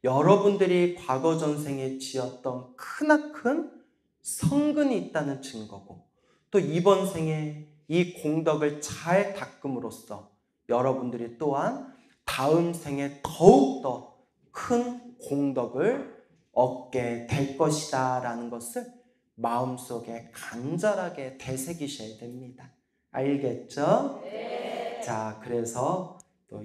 여러분들이 과거 전생에 지었던 크나큰 성근이 있다는 증거고, 또 이번 생에 이 공덕을 잘 닦음으로써 여러분들이 또한 다음 생에 더욱더 큰 공덕을 얻게 될 것이다 라는 것을 마음속에 간절하게 되새기셔야 됩니다. 알겠죠? 네. 자, 그래서 또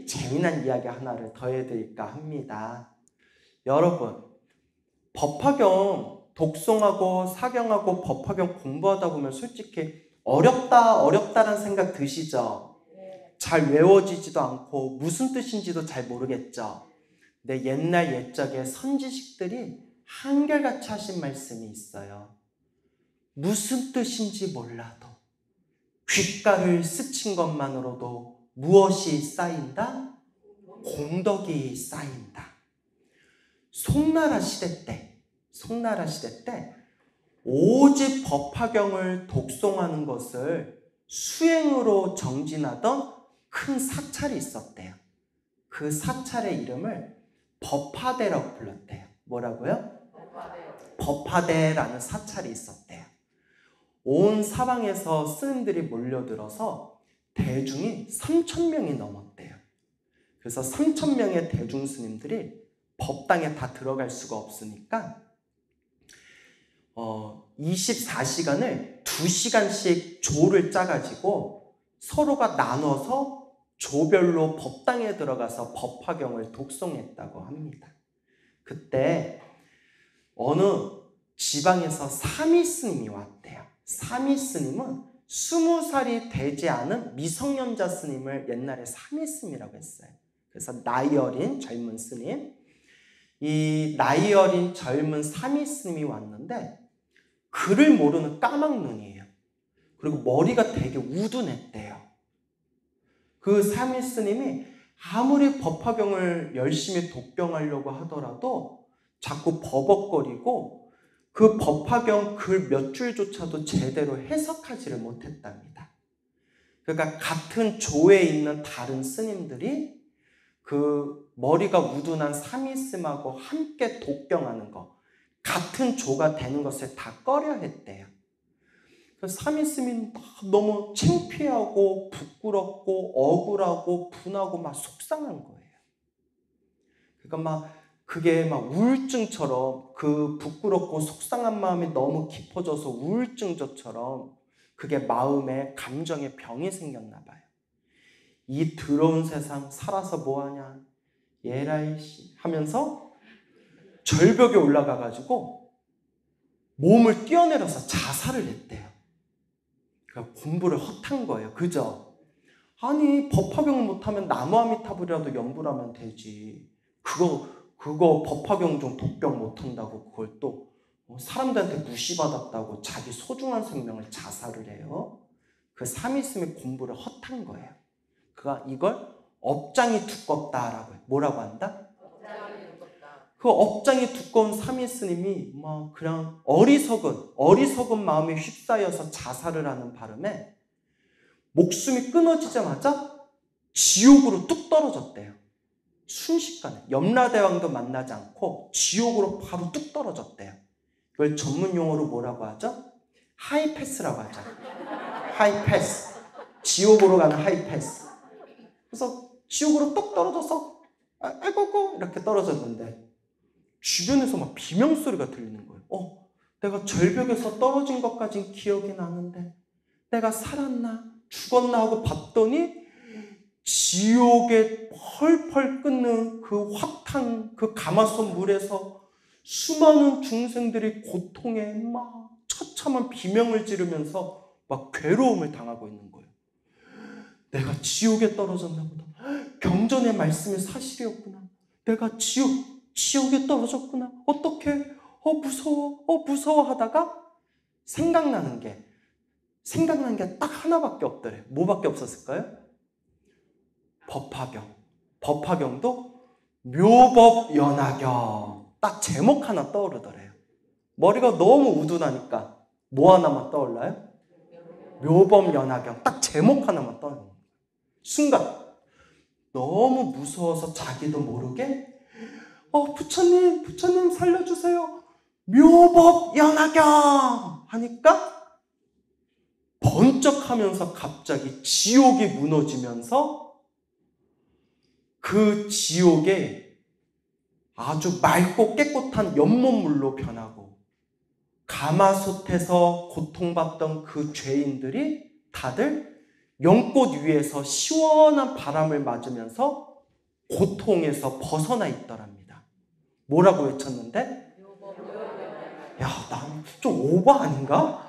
재미난 이야기 하나를 더 해드릴까 합니다. 여러분, 법화경 독송하고 사경하고 법화경 공부하다 보면 솔직히 어렵다라는 생각 드시죠? 잘 외워지지도 않고 무슨 뜻인지도 잘 모르겠죠? 근데 옛날 옛적에 선지식들이 한결같이 하신 말씀이 있어요. 무슨 뜻인지 몰라도 귓가를 스친 것만으로도 무엇이 쌓인다? 공덕이 쌓인다. 송나라 시대 때 오직 법화경을 독송하는 것을 수행으로 정진하던 큰 사찰이 있었대요. 그 사찰의 이름을 법화대라고 불렀대요. 뭐라고요? 법화대라는 사찰이 있었대요. 온 사방에서 스님들이 몰려들어서 대중이 3,000명이 넘었대요. 그래서 3,000명의 대중 스님들이 법당에 다 들어갈 수가 없으니까 24시간을 2시간씩 조를 짜가지고 서로가 나눠서 조별로 법당에 들어가서 법화경을 독송했다고 합니다. 그때 어느 지방에서 사미 스님이 왔대요. 사미 스님은 20살이 되지 않은 미성년자 스님을 옛날에 사미 스님이라고 했어요. 그래서 나이 어린 젊은 스님, 이 나이 어린 젊은 사미 스님이 왔는데 글을 모르는 까막눈이에요. 그리고 머리가 되게 우둔했대요. 그 사미 스님이 아무리 법화경을 열심히 독경하려고 하더라도 자꾸 버벅거리고 그 법화경 글 몇 줄조차도 제대로 해석하지를 못했답니다. 그러니까 같은 조에 있는 다른 스님들이 그 머리가 우둔한 사미스님하고 함께 독경하는 거, 같은 조가 되는 것을 다 꺼려했대요. 사미스님이 너무 창피하고 부끄럽고 억울하고 분하고 막 속상한 거예요. 그러니까 그게 우울증처럼 그 부끄럽고 속상한 마음이 너무 깊어져서 우울증처럼 그게 마음에 감정에 병이 생겼나 봐요. 이 더러운 세상 살아서 뭐하냐 예라이씨 하면서 절벽에 올라가가지고 몸을 뛰어내려서 자살을 했대요. 그러니까 공부를 헛한 거예요. 그죠? 아니 법화경을 못하면 나무아미타불이라도 연구를 하면 되지. 그거 법화경 중 독경 못한다고 그걸 또 사람들한테 무시받았다고 자기 소중한 생명을 자살을 해요. 그 삼위스님이 공부를 헛한 거예요. 그가 이걸 업장이 두껍다라고 해요. 뭐라고 한다? 그 업장이 두꺼운 삼위스님이 막 그냥 어리석은 마음에 휩싸여서 자살을 하는 바람에 목숨이 끊어지자마자 지옥으로 뚝 떨어졌대요. 순식간에 염라대왕도 만나지 않고 지옥으로 바로 뚝 떨어졌대요. 이걸 전문 용어로 뭐라고 하죠? 하이패스라고 하죠. 하이패스. 지옥으로 가는 하이패스. 그래서 지옥으로 뚝 떨어져서 아이고 이렇게 떨어졌는데 주변에서 막 비명소리가 들리는 거예요. 내가 절벽에서 떨어진 것까진 기억이 나는데 내가 살았나 죽었나 하고 봤더니 지옥에 펄펄 끓는 그 확탄 그 가마솥 물에서 수많은 중생들이 고통에 막 처참한 비명을 지르면서 막 괴로움을 당하고 있는 거예요. 내가 지옥에 떨어졌나 보다. 경전의 말씀이 사실이었구나. 내가 지옥에 떨어졌구나. 어떡해? 무서워 하다가 생각나는 게 딱 하나밖에 없더래. 뭐밖에 없었을까요? 법화경도 묘법연화경. 딱 제목 하나 떠오르더래요. 머리가 너무 우둔하니까 뭐 하나만 떠올라요? 묘법연화경. 딱 제목 하나만 떠올라요. 순간 너무 무서워서 자기도 모르게 부처님 살려주세요. 묘법연화경 하니까 번쩍하면서 갑자기 지옥이 무너지면서 그 지옥에 아주 맑고 깨끗한 연못물로 변하고 가마솥에서 고통받던 그 죄인들이 다들 연꽃 위에서 시원한 바람을 맞으면서 고통에서 벗어나 있더랍니다. 뭐라고 외쳤는데? 야, 난 좀 오버 아닌가?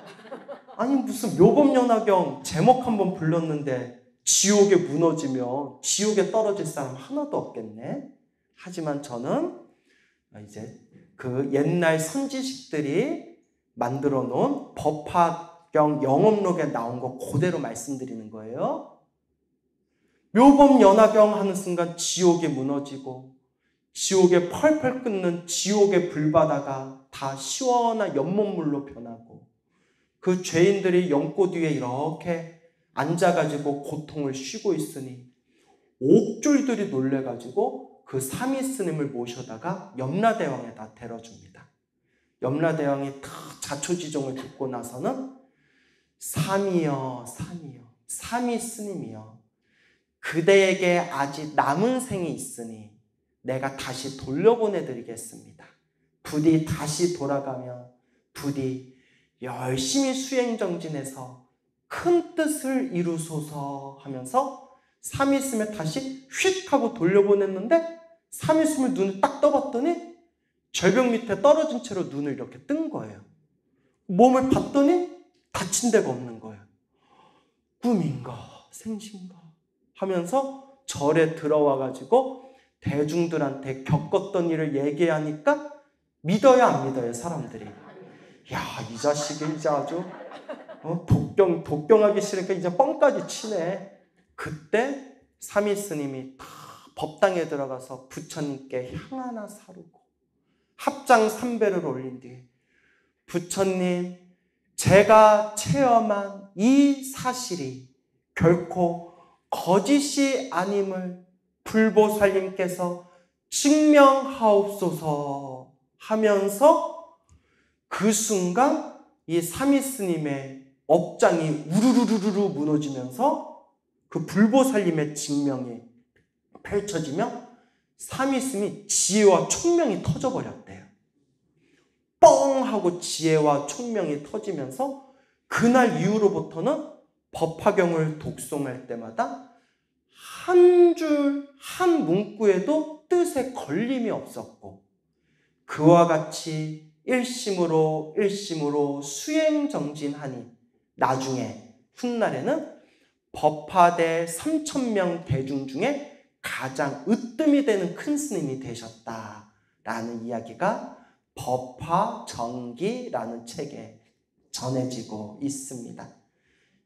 아니 무슨 묘법연화경 제목 한번 불렀는데 지옥에 무너지면 지옥에 떨어질 사람 하나도 없겠네. 하지만 저는 이제 그 옛날 선지식들이 만들어 놓은 법화경 영업록에 나온 거 그대로 말씀드리는 거예요. 묘법연화경 하는 순간 지옥에 무너지고 지옥에 펄펄 끓는 지옥의 불바다가 다 시원한 연못물로 변하고 그 죄인들이 연꽃 위에 이렇게 앉아가지고 고통을 쉬고 있으니 옥졸들이 놀래가지고 그 삼위스님을 모셔다가 염라대왕에다 데려줍니다. 염라대왕이 다 자초지종을 듣고 나서는 삼위여 삼위스님이여 그대에게 아직 남은 생이 있으니 내가 다시 돌려보내드리겠습니다. 부디 다시 돌아가며 부디 열심히 수행정진해서 큰 뜻을 이루소서 하면서 삼위스님을 다시 휙 하고 돌려보냈는데 삼위스님을 눈을 딱 떠봤더니 절벽 밑에 떨어진 채로 눈을 이렇게 뜬 거예요. 몸을 봤더니 다친 데가 없는 거예요. 꿈인가 생신가 하면서 절에 들어와가지고 대중들한테 겪었던 일을 얘기하니까 믿어요 안 믿어요 사람들이? 야, 이 자식이 이제 아주 독경하기 싫으니까 이제 뻥까지 치네. 그때 삼위스님이 다 법당에 들어가서 부처님께 향 하나 사르고 합장 3배를 올린 뒤에 부처님 제가 체험한 이 사실이 결코 거짓이 아님을 불보살님께서 증명하옵소서 하면서 그 순간 이 삼위스님의 업장이 우르르르르 무너지면서 그 불보살님의 증명이 펼쳐지며 삼위스님이 지혜와 총명이 터져버렸대요. 뻥 하고 지혜와 총명이 터지면서 그날 이후로부터는 법화경을 독송할 때마다 한 줄, 한 문구에도 뜻에 걸림이 없었고 그와 같이 일심으로 수행정진하니 나중에 훗날에는 법화대 3,000명 대중 중에 가장 으뜸이 되는 큰 스님이 되셨다라는 이야기가 법화정기라는 책에 전해지고 있습니다.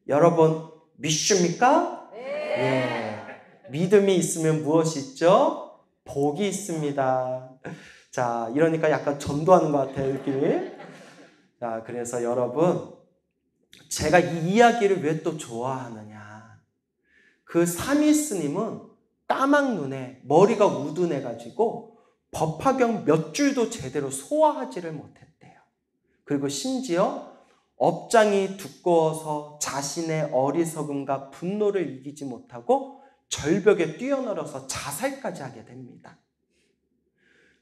여러분 믿습니까? 예. 믿음이 있으면 무엇이 있죠? 복이 있습니다. 자, 이러니까 약간 전도하는 것 같아요, 느낌이. 자, 그래서 여러분, 제가 이 이야기를 왜 또 좋아하느냐. 그 사미 스님은 까막 눈에 머리가 우둔해가지고 법화경 몇 줄도 제대로 소화하지를 못했대요. 그리고 심지어 업장이 두꺼워서 자신의 어리석음과 분노를 이기지 못하고 절벽에 뛰어내려서 자살까지 하게 됩니다.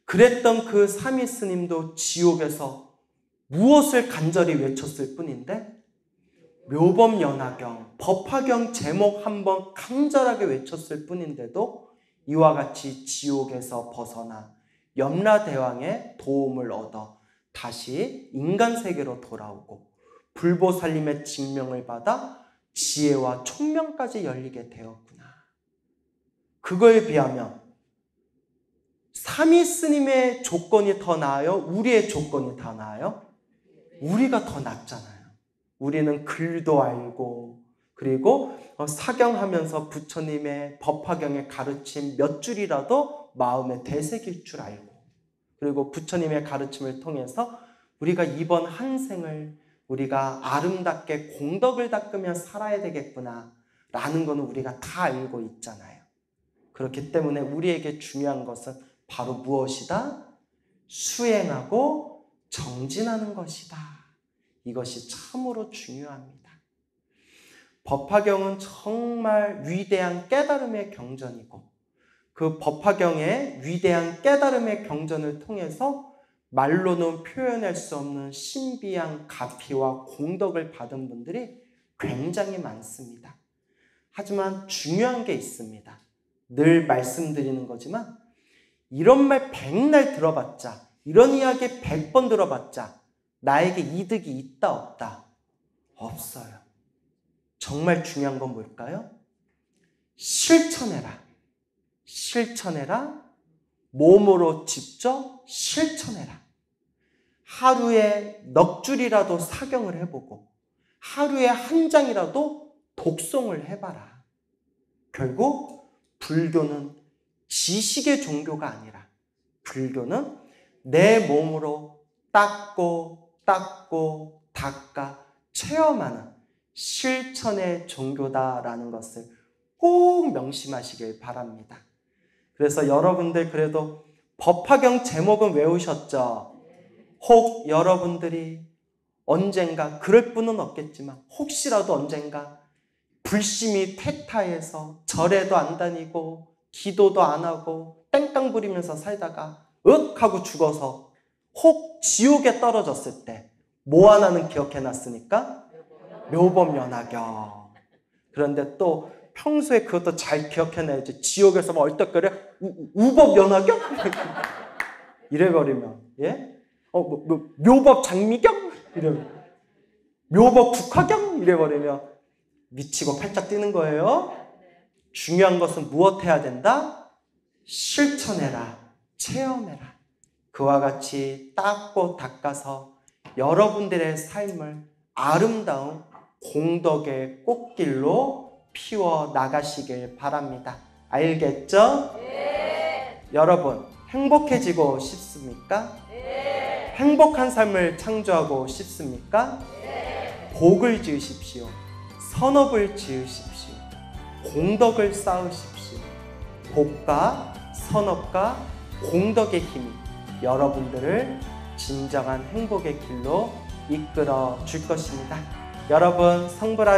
그랬던 그 사미 스님도 지옥에서 무엇을 간절히 외쳤을 뿐인데 묘법연화경, 법화경 제목 한번 간절하게 외쳤을 뿐인데도 이와 같이 지옥에서 벗어나 염라대왕의 도움을 얻어 다시 인간 세계로 돌아오고 불보살님의 징명을 받아 지혜와 총명까지 열리게 되었구나. 그거에 비하면 사미 스님의 조건이 더 나아요? 우리의 조건이 더 나아요? 우리가 더 낫잖아요. 우리는 글도 알고 그리고 사경하면서 부처님의 법화경의 가르침 몇 줄이라도 마음에 되새길 줄 알고 그리고 부처님의 가르침을 통해서 우리가 이번 한 생을 우리가 아름답게 공덕을 닦으며 살아야 되겠구나 라는 것은 우리가 다 알고 있잖아요. 그렇기 때문에 우리에게 중요한 것은 바로 무엇이다? 수행하고 정진하는 것이다. 이것이 참으로 중요합니다. 법화경은 정말 위대한 깨달음의 경전이고 그 법화경의 위대한 깨달음의 경전을 통해서 말로는 표현할 수 없는 신비한 가피와 공덕을 받은 분들이 굉장히 많습니다. 하지만 중요한 게 있습니다. 늘 말씀드리는 거지만 이런 말 100날 들어봤자 이런 이야기 100번 들어봤자 나에게 이득이 있다 없다? 없어요. 정말 중요한 건 뭘까요? 실천해라. 실천해라. 몸으로 직접 실천해라. 하루에 넉 줄이라도 사경을 해보고 하루에 한 장이라도 독송을 해봐라. 결국 불교는 지식의 종교가 아니라 불교는 내 몸으로 닦고 닦아 체험하는 실천의 종교다라는 것을 꼭 명심하시길 바랍니다. 그래서 여러분들 그래도 법화경 제목은 외우셨죠? 혹 여러분들이 언젠가 그럴 뿐은 없겠지만 혹시라도 언젠가 불심이 퇴타해서 절에도 안 다니고 기도도 안 하고 땡깡 부리면서 살다가 윽 하고 죽어서 혹 지옥에 떨어졌을 때 뭐 하나는 기억해놨으니까? 묘법연화경. 그런데 또 평소에 그것도 잘 기억해놔야지. 지옥에서 막 얼떡거려? 우법연화경? 이래버리면 예? 묘법 장미경? 이러면 묘법 국화경? 이래버리면 미치고 팔짝 뛰는 거예요. 중요한 것은 무엇 해야 된다? 실천해라. 체험해라. 그와 같이 닦고 닦아서 여러분들의 삶을 아름다운 공덕의 꽃길로 피워 나가시길 바랍니다. 알겠죠? 네. 여러분 행복해지고 싶습니까? 네. 행복한 삶을 창조하고 싶습니까? 네. 복을 지으십시오. 선업을 지으십시오. 공덕을 쌓으십시오. 복과 선업과 공덕의 힘이 여러분들을 진정한 행복의 길로 이끌어 줄 것입니다. 여러분 성불하십시오.